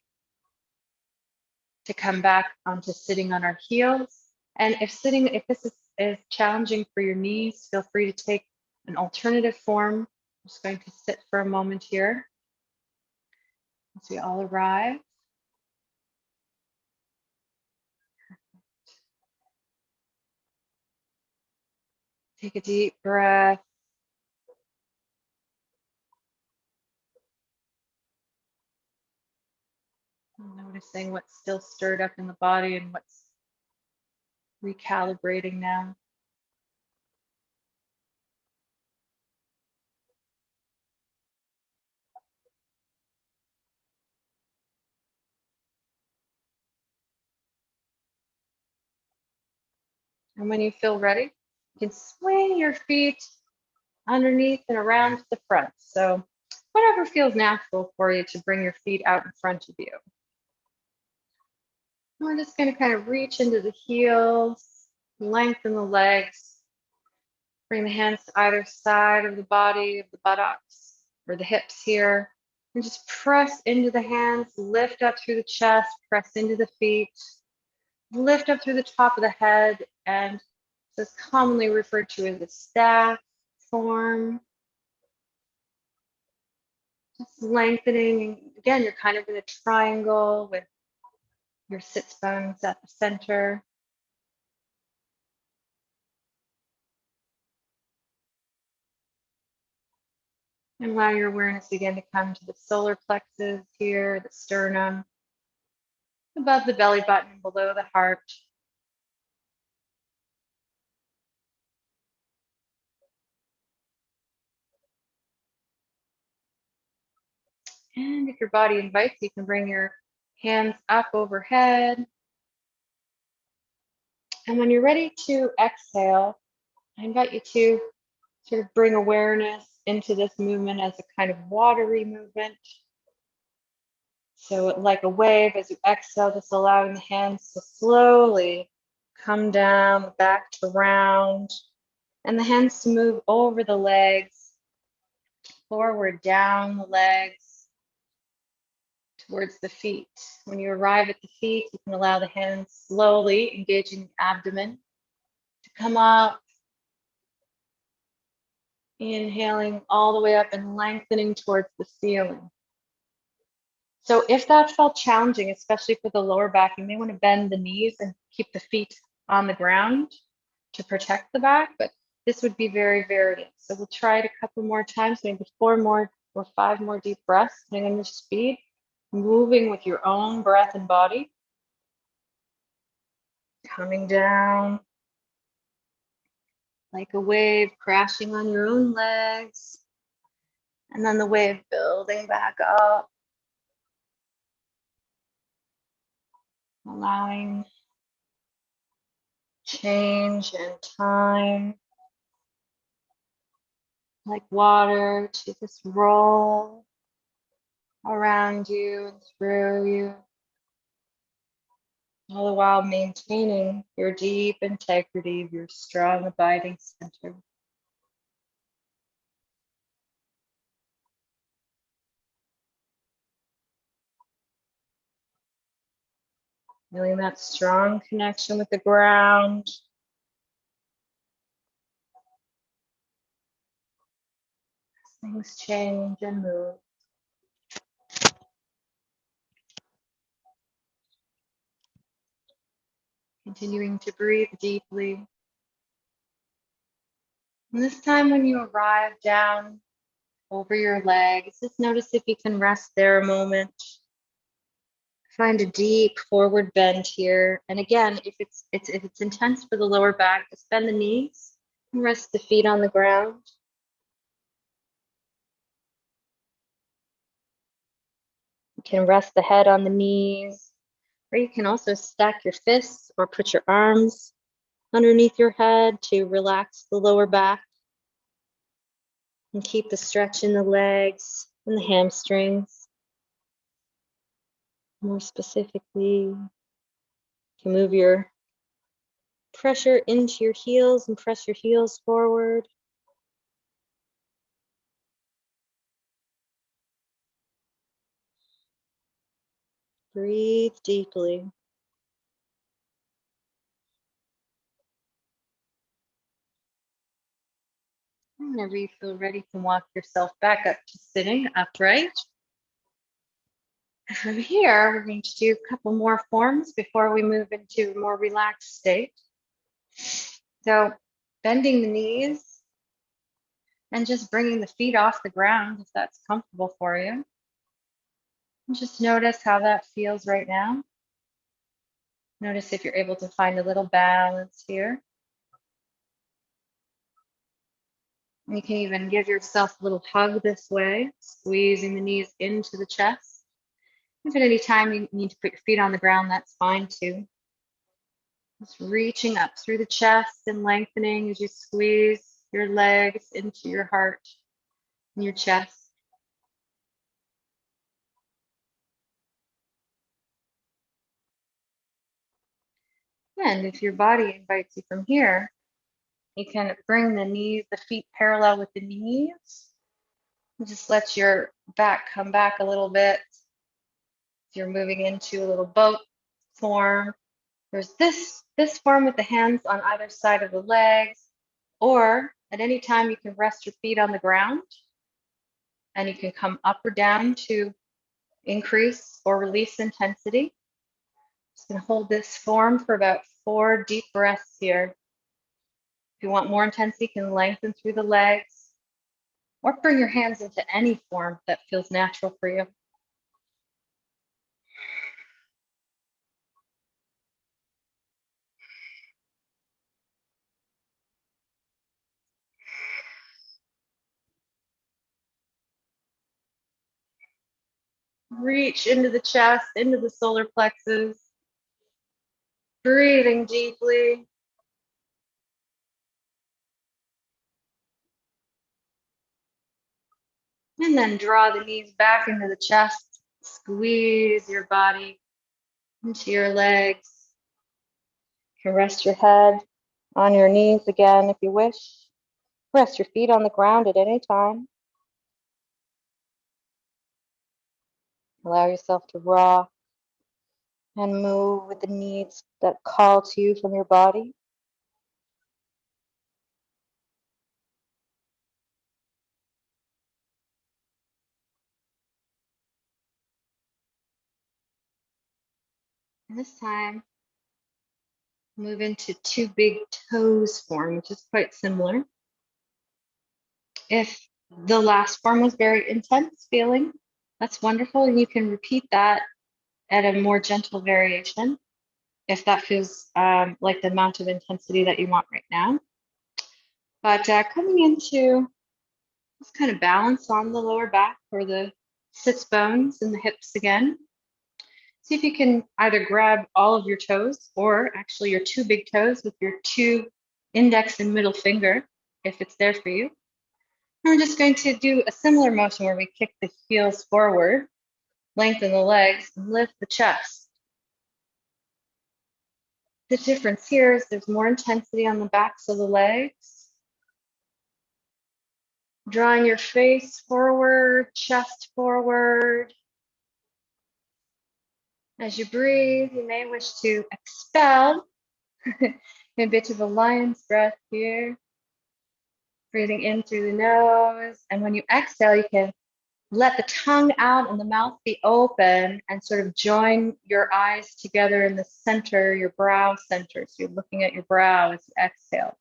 to come back onto sitting on our heels. And if this is challenging for your knees, feel free to take an alternative form. I'm just going to sit for a moment here as we all arrive. Take a deep breath. Noticing what's still stirred up in the body and what's recalibrating now. And when you feel ready, you can swing your feet underneath and around to the front. So whatever feels natural for you to bring your feet out in front of you. We're just going to kind of reach into the heels, lengthen the legs, bring the hands to either side of the body, of the buttocks, or the hips here, and just press into the hands, lift up through the chest, press into the feet, lift up through the top of the head, and this is commonly referred to as the staff form. Just lengthening. Again, you're kind of in a triangle with your sits bones at the center. And allow your awareness again to come to the solar plexus here, the sternum, above the belly button, below the heart. And if your body invites, you can bring your hands up overhead. And when you're ready to exhale, I invite you to sort of bring awareness into this movement as a kind of watery movement. So like a wave, as you exhale, just allowing the hands to slowly come down, back to round, and the hands to move over the legs, forward, down the legs, towards the feet. When you arrive at the feet, you can allow the hands slowly, engaging the abdomen, to come up, inhaling all the way up and lengthening towards the ceiling. So if that felt challenging, especially for the lower back, you may want to bend the knees and keep the feet on the ground to protect the back, but this would be very variant. So we'll try it a couple more times, maybe 4 more or 5 more deep breaths, depending on your speed, moving with your own breath and body. Coming down like a wave, crashing on your own legs, And then the wave building back up, allowing change and time, like water, to just roll around you and through you, all the while maintaining your deep integrity of your strong, abiding center. Feeling that strong connection with the ground. Things change and move. Continuing to breathe deeply. And this time when you arrive down over your legs, just notice if you can rest there a moment. Find a deep forward bend here. And again, if it's intense for the lower back, just bend the knees and rest the feet on the ground. You can rest the head on the knees, or you can also stack your fists or put your arms underneath your head to relax the lower back and keep the stretch in the legs and the hamstrings. More specifically, you can move your pressure into your heels and press your heels forward. Breathe deeply. Whenever you feel ready, you can walk yourself back up to sitting upright. And from here, we're going to do a couple more forms before we move into a more relaxed state. So bending the knees and just bringing the feet off the ground if that's comfortable for you. And just notice how that feels right now. Notice if you're able to find a little balance here. You can even give yourself a little hug this way, squeezing the knees into the chest. If at any time you need to put your feet on the ground, that's fine too. Just reaching up through the chest and lengthening as you squeeze your legs into your heart and your chest. And if your body invites you from here, you can bring the feet parallel with the knees. Just let your back come back a little bit. You're moving into a little boat form. There's this form with the hands on either side of the legs, or at any time you can rest your feet on the ground and you can come up or down to increase or release intensity. Just gonna hold this form for about 4 deep breaths here. If you want more intensity, you can lengthen through the legs or bring your hands into any form that feels natural for you. Reach into the chest, into the solar plexus. Breathing deeply. And then draw the knees back into the chest. Squeeze your body into your legs. You can rest your head on your knees again if you wish. Rest your feet on the ground at any time. Allow yourself to rock and move with the needs that call to you from your body. And this time, move into 2 big toes form, which is quite similar. If the last form was very intense feeling, that's wonderful. And you can repeat that at a more gentle variation if that feels like the amount of intensity that you want right now. But coming into Just kind of balance on the lower back or the sits bones and the hips again. See if you can either grab all of your toes or actually your two big toes with your two index and middle finger, if it's there for you. And we're just going to do a similar motion where we kick the heels forward, lengthen the legs, and lift the chest. The difference here is there's more intensity on the backs of the legs. Drawing your face forward, chest forward. As you breathe, you may wish to expel a bit of a lion's breath here. Breathing in through the nose. And when you exhale, you can let the tongue out and the mouth be open and sort of join your eyes together in the center, your brow center. So you're looking at your brow as you exhale.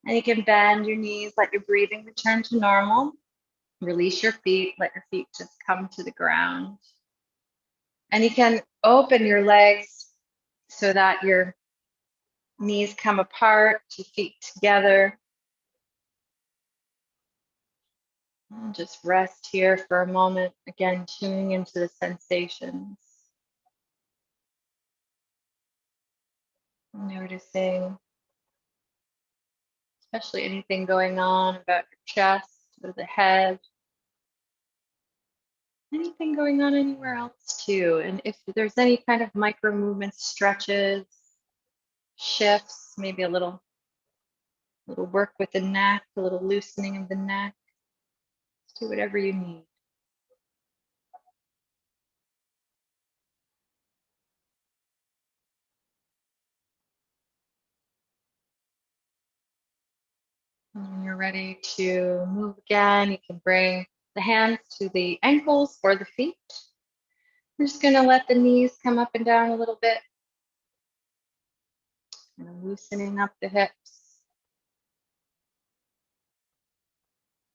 And you can bend your knees, let your breathing return to normal. Release your feet, let your feet just come to the ground. And you can open your legs so that your knees come apart, your feet together. And just rest here for a moment, again, tuning into the sensations. Noticing, especially anything going on about your chest or the head. Anything going on anywhere else too. And if there's any kind of micro movements, stretches, shifts, maybe a little work with the neck, a little loosening of the neck. Just do whatever you need. And when you're ready to move again, you can bring the hands to the ankles or the feet. I'm just going to let the knees come up and down a little bit. And loosening up the hips.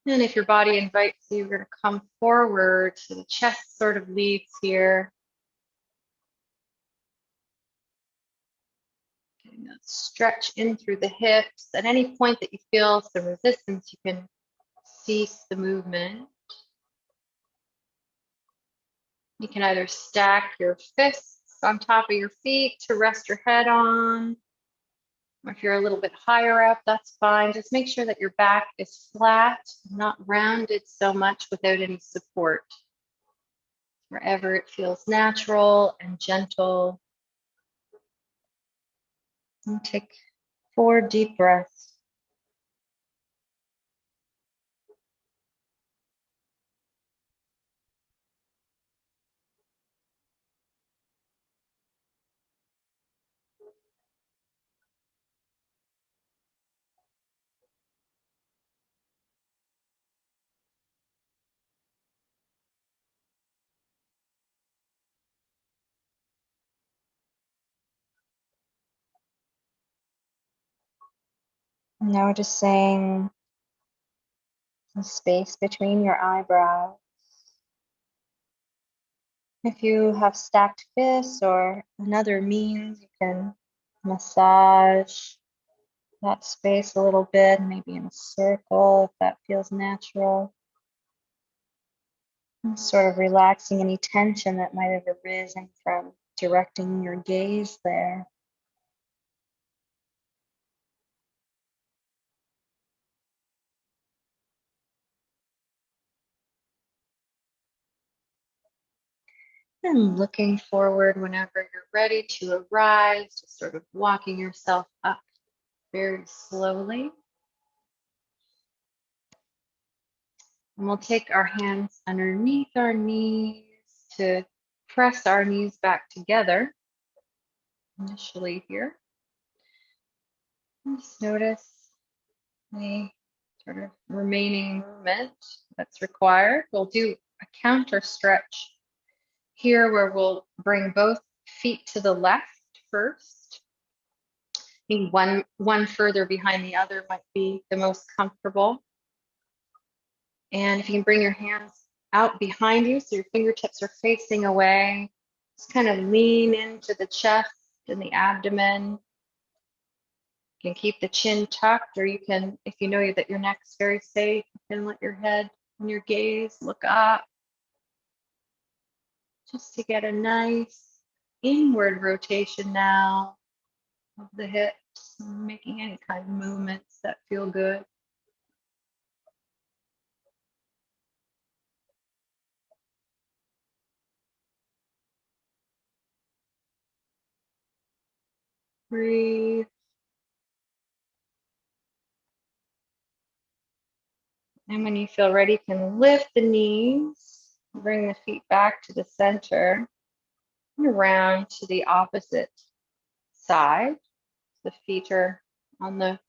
And if your body invites you, you're going to come forward so the chest sort of leads here. Getting that stretch in through the hips. At any point that you feel some resistance, you can cease the movement. You can either stack your fists on top of your feet to rest your head on. Or if you're a little bit higher up, that's fine. Just make sure that your back is flat, not rounded so much without any support. Wherever it feels natural and gentle. And take 4 deep breaths. Noticing the space between your eyebrows. If you have stacked fists or another means, you can massage that space a little bit, maybe in a circle if that feels natural. And sort of relaxing any tension that might have arisen from directing your gaze there. And looking forward whenever you're ready to arise, just sort of walking yourself up very slowly. And we'll take our hands underneath our knees to press our knees back together initially here. And just notice any sort of remaining movement that's required. We'll do a counter stretch here where we'll bring both feet to the left first. I think one further behind the other might be the most comfortable. And if you can bring your hands out behind you so your fingertips are facing away, just kind of lean into the chest and the abdomen. You can keep the chin tucked, or you can, if you know that your neck's very safe, you can let your head and your gaze look up just to get a nice inward rotation now of the hips, making any kind of movements that feel good. Breathe. And when you feel ready, you can lift the knees, bring the feet back to the center, and around to the opposite side. The feet are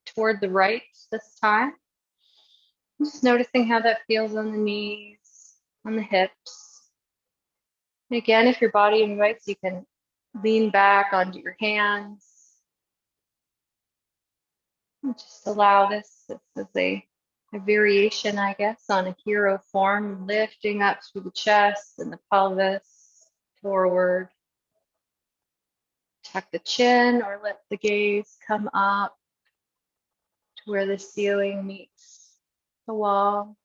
toward the right this time. Just noticing how that feels on the knees, on the hips. And again, if your body invites, you can lean back onto your hands. And just allow this. This is a variation, I guess, on a hero form, lifting up through the chest and the pelvis forward. Tuck the chin or let the gaze come up to where the ceiling meets the wall.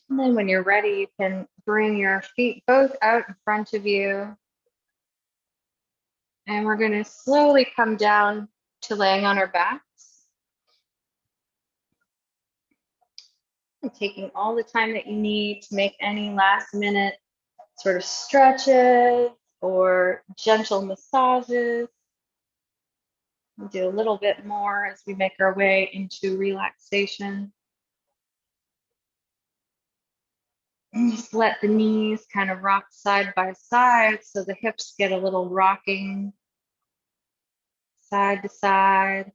And then when you're ready, you can bring your feet both out in front of you. And we're going to slowly come down to laying on our backs. And taking all the time that you need to make any last minute sort of stretches or gentle massages. We'll do a little bit more as we make our way into relaxation. And just let the knees kind of rock side by side so the hips get a little rocking side to side.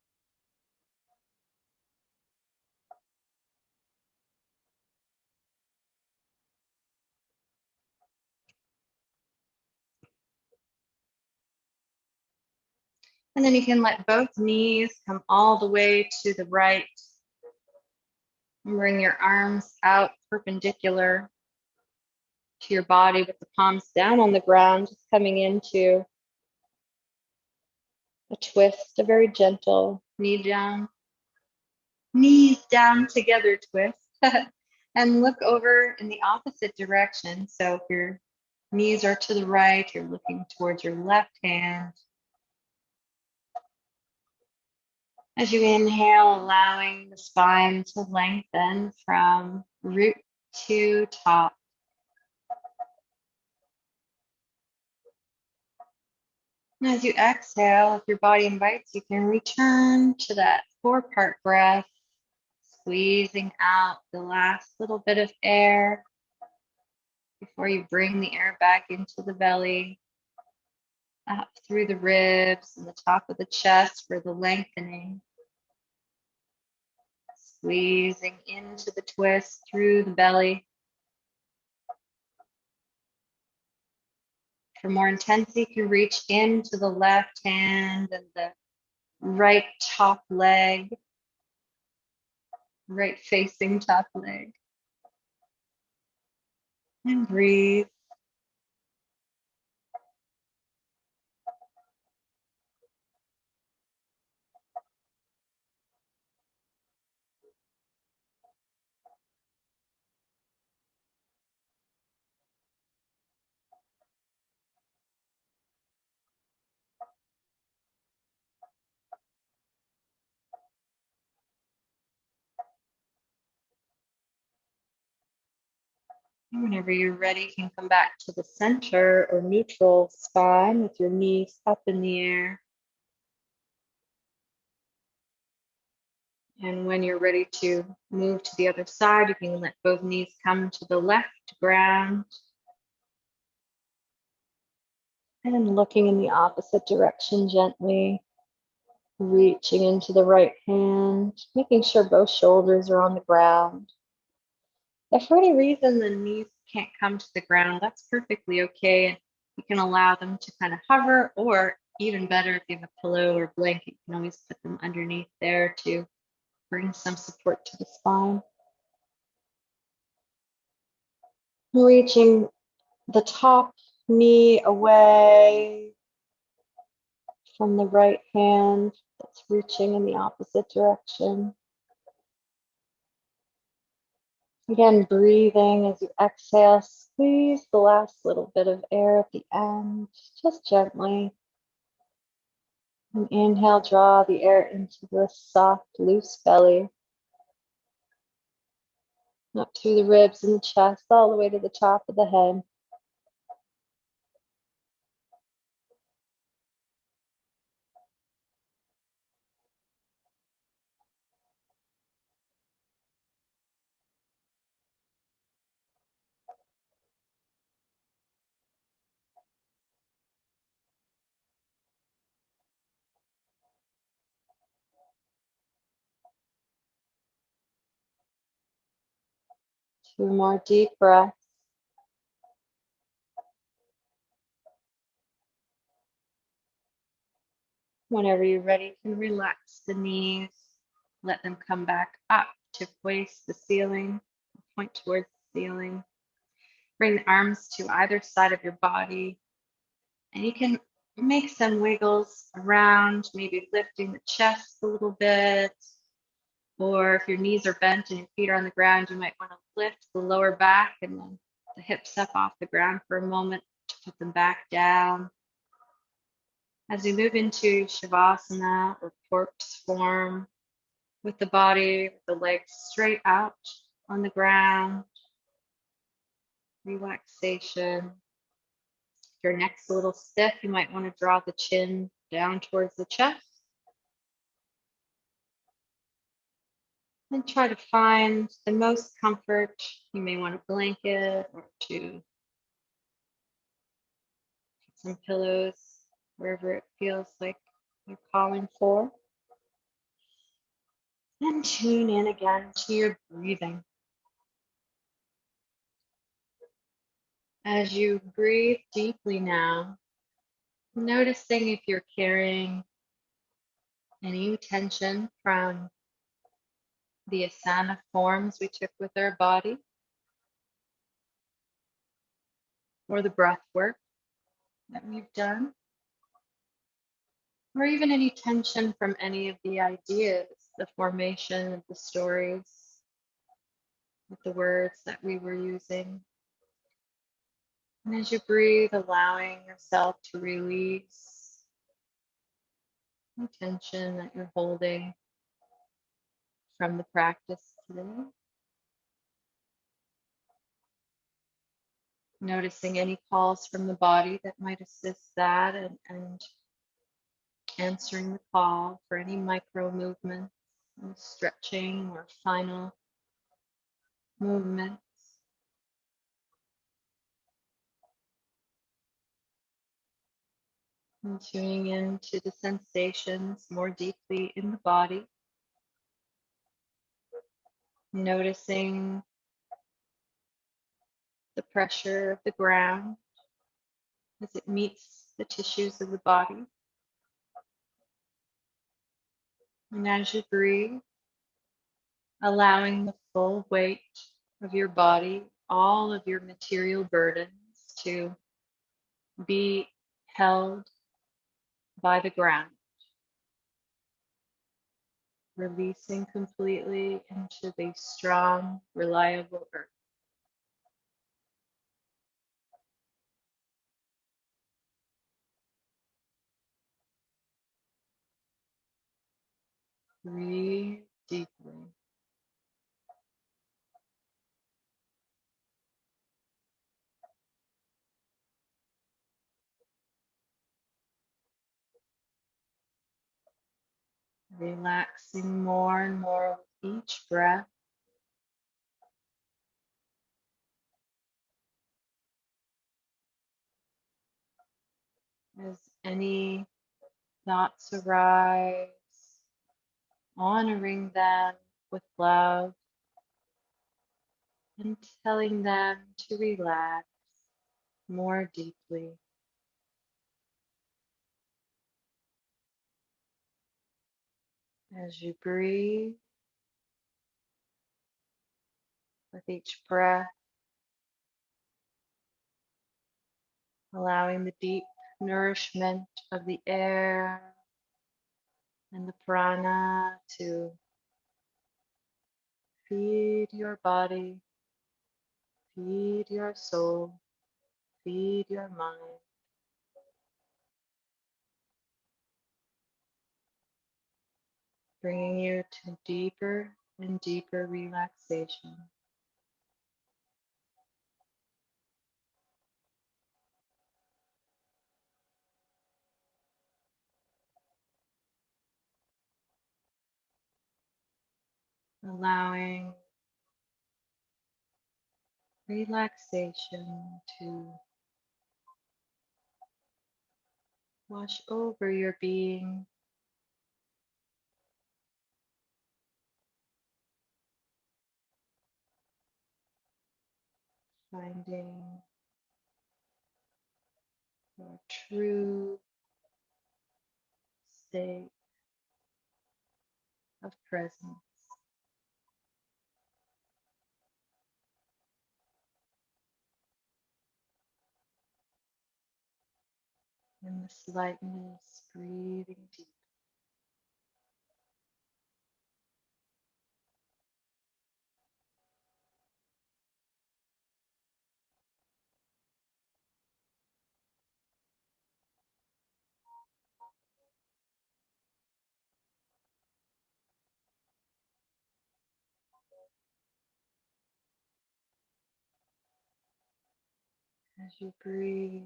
And then you can let both knees come all the way to the right. And bring your arms out perpendicular to your body with the palms down on the ground, just coming into a twist, a very gentle knees down together twist. And look over in the opposite direction. So if your knees are to the right, you're looking towards your left hand. As you inhale, allowing the spine to lengthen from root to top. And as you exhale, if your body invites, you can return to that 4-part breath, squeezing out the last little bit of air before you bring the air back into the belly, up through the ribs and the top of the chest for the lengthening. Squeezing into the twist through the belly. For more intensity, you can reach into the left hand and the right top leg, right facing top leg. And breathe. Whenever you're ready, you can come back to the center or neutral spine with your knees up in the air. And when you're ready to move to the other side, you can let both knees come to the left ground. And looking in the opposite direction gently, reaching into the right hand, making sure both shoulders are on the ground. If for any reason the knees can't come to the ground, that's perfectly okay. You can allow them to kind of hover, or even better, if you have a pillow or blanket, you can always put them underneath there to bring some support to the spine. Reaching the top knee away from the right hand that's reaching in the opposite direction. Again, breathing as you exhale, squeeze the last little bit of air at the end, just gently. And inhale, draw the air into the soft, loose belly, up through the ribs and the chest, all the way to the top of the head. Two more deep breaths. Whenever you're ready, you can relax the knees, let them come back up to face the ceiling, point towards the ceiling. Bring the arms to either side of your body, and you can make some wiggles around, maybe lifting the chest a little bit, or if your knees are bent and your feet are on the ground, you might want to lift the lower back and then the hips up off the ground for a moment to put them back down. As we move into Shavasana or corpse form, with the body, with the legs straight out on the ground, relaxation. If your neck's a little stiff, you might want to draw the chin down towards the chest. And try to find the most comfort. You may want a blanket or to put some pillows wherever it feels like you're calling for. And tune in again to your breathing. As you breathe deeply now, noticing if you're carrying any tension from the asana forms we took with our body, or the breath work that we've done, or even any tension from any of the ideas, the formation of the stories, with the words that we were using. And as you breathe, allowing yourself to release the tension that you're holding from the practice today. Noticing any calls from the body that might assist that, and answering the call for any micro movements, stretching or final movements. And tuning into the sensations more deeply in the body. Noticing the pressure of the ground as it meets the tissues of the body. And as you breathe, allowing the full weight of your body, all of your material burdens, to be held by the ground. Releasing completely into the strong, reliable earth. Breathe deeply. relaxing more and more with each breath. As any thoughts arise, honoring them with love and telling them to relax more deeply. As you breathe with each breath, allowing the deep nourishment of the air and the prana to feed your body, feed your soul, feed your mind, bringing you to deeper and deeper relaxation. Allowing relaxation to wash over your being, finding your true state of presence in this lightness, breathing deep. As you breathe,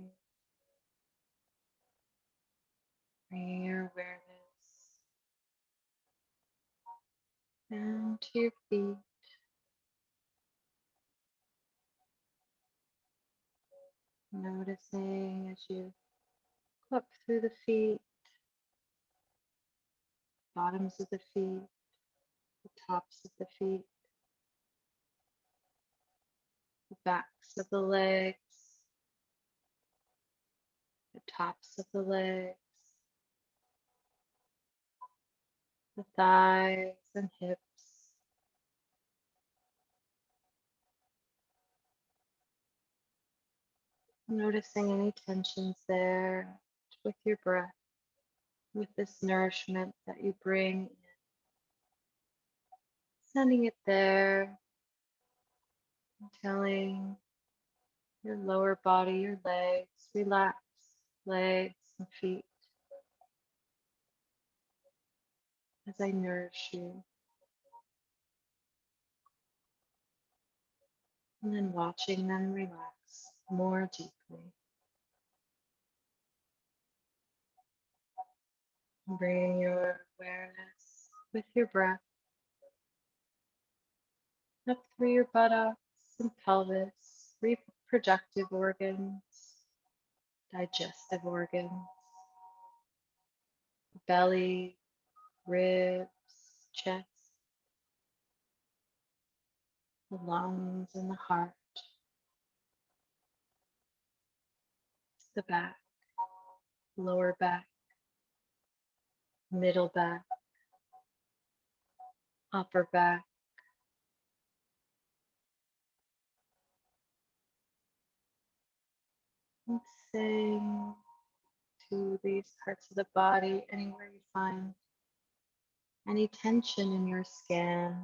bringing your awareness down to your feet, noticing as you go up through the feet, bottoms of the feet, the tops of the feet, the backs of the legs, the tops of the legs, the thighs and hips, noticing any tensions there with your breath, with this nourishment that you bring in, sending it there, and telling your lower body, your legs, relax, legs and feet, as I nourish you. And then watching them relax more deeply. Bringing your awareness with your breath up through your buttocks and pelvis, reproductive organs, digestive organs, belly, ribs, chest, the lungs and the heart, the back, lower back, middle back, upper back, and saying to these parts of the body, anywhere you find any tension in your skin,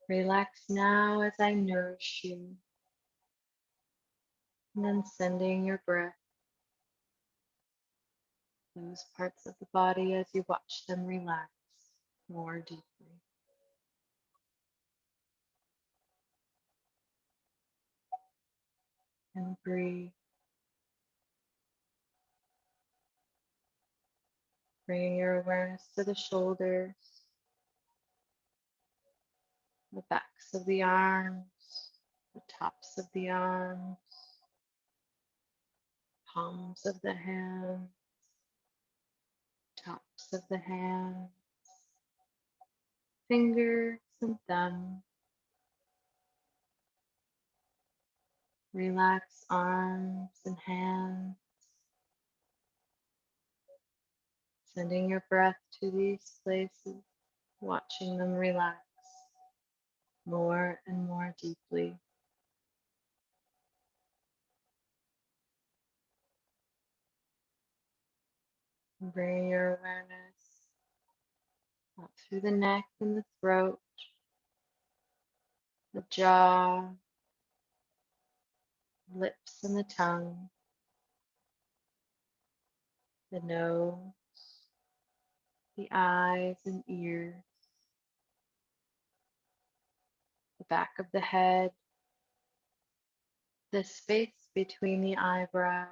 relax now as I nourish you. And then sending your breath, those parts of the body as you watch them relax more deeply. And breathe. Bringing your awareness to the shoulders, the backs of the arms, the tops of the arms, palms of the hands, tops of the hands, fingers and thumbs. Relax arms and hands, sending your breath to these places, watching them relax more and more deeply. Bring your awareness up through the neck and the throat, the jaw, lips and the tongue, the nose, the eyes and ears, the back of the head, the space between the eyebrows,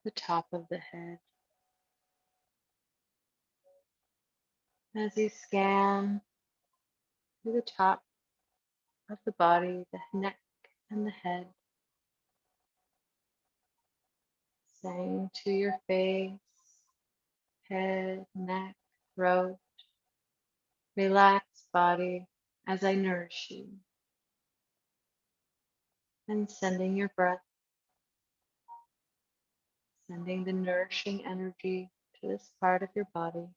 the top of the head. As you scan through the top of the body, the neck and the head, saying to your face, head, neck, throat, relax body as I nourish you. And sending your breath, sending the nourishing energy to this part of your body,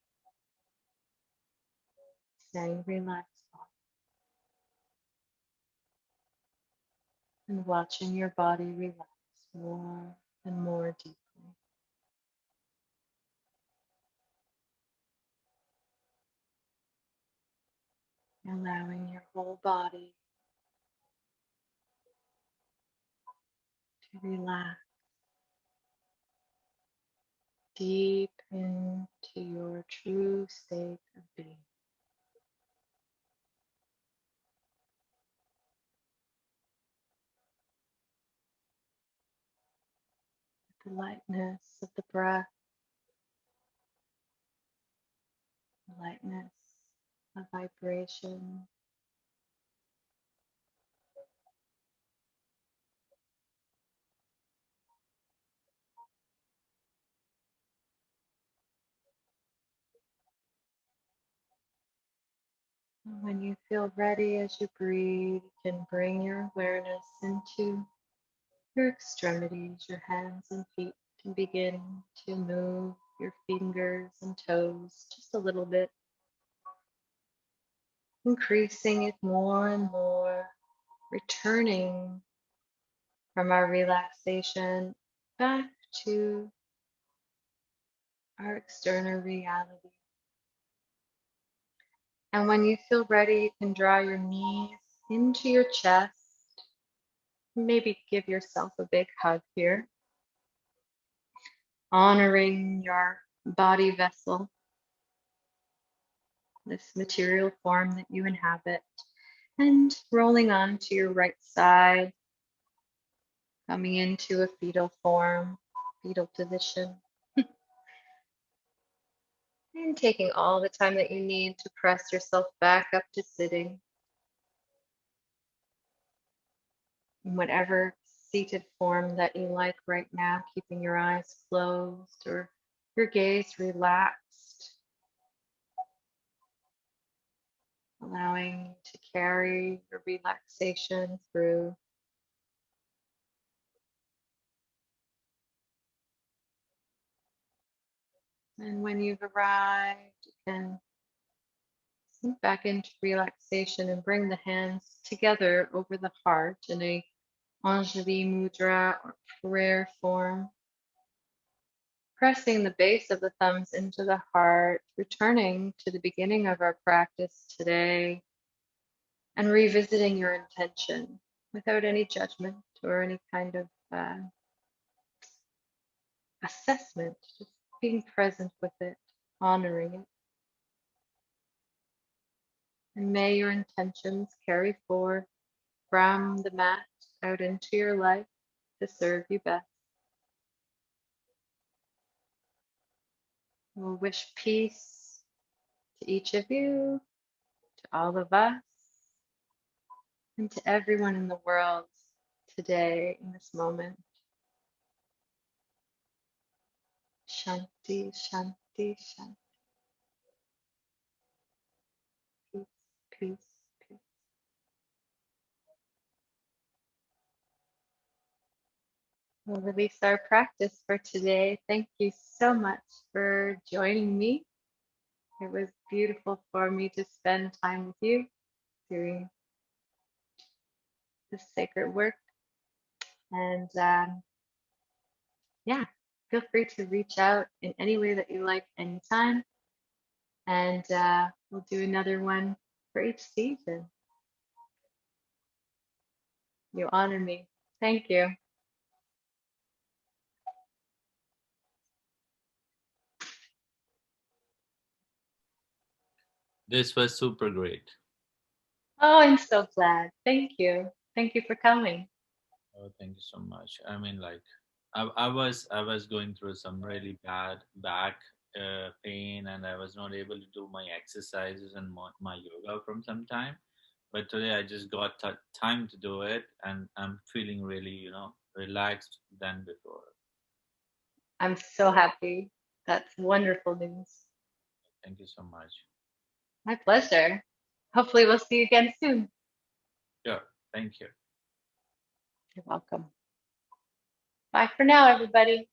saying relax body. And watching your body relax more and more deeply. Allowing your whole body to relax deep into your true state of being. The lightness of the breath, the lightness of vibration. And when you feel ready as you breathe, you can bring your awareness into your extremities, your hands and feet, and begin to move your fingers and toes just a little bit, increasing it more and more, returning from our relaxation back to our external reality. And when you feel ready, you can draw your knees into your chest. Maybe give yourself a big hug here, honoring your body vessel, this material form that you inhabit, and rolling on to your right side, coming into a fetal form, fetal position, and taking all the time that you need to press yourself back up to sitting. In whatever seated form that you like right now, keeping your eyes closed or your gaze relaxed, allowing you to carry your relaxation through. And when you've arrived, you can sink back into relaxation and bring the hands together over the heart in a Anjali Mudra or prayer form. Pressing the base of the thumbs into the heart, returning to the beginning of our practice today, and revisiting your intention without any judgment or any kind of assessment, just being present with it, honoring it. And may your intentions carry forth from the mat out into your life to serve you best. We'll wish peace to each of you, to all of us, and to everyone in the world today, in this moment. Shanti, Shanti, Shanti. Peace, peace, peace. We'll release our practice for today. Thank you so much for joining me. It was beautiful for me to spend time with you doing this sacred work. And yeah, feel free to reach out in any way that you like anytime. And we'll do another one for each season. You honor me. Thank you. This was super great. Oh, I'm so glad. Thank you. Thank you for coming. Oh, thank you so much. I mean, like, I was going through some really bad back pain, and I was not able to do my exercises and my yoga from some time. But today I just got time to do it, and I'm feeling really, relaxed than before. I'm so happy. That's wonderful news. Thank you so much. My pleasure. Hopefully, we'll see you again soon. Sure. Thank you. You're welcome. Bye for now, everybody.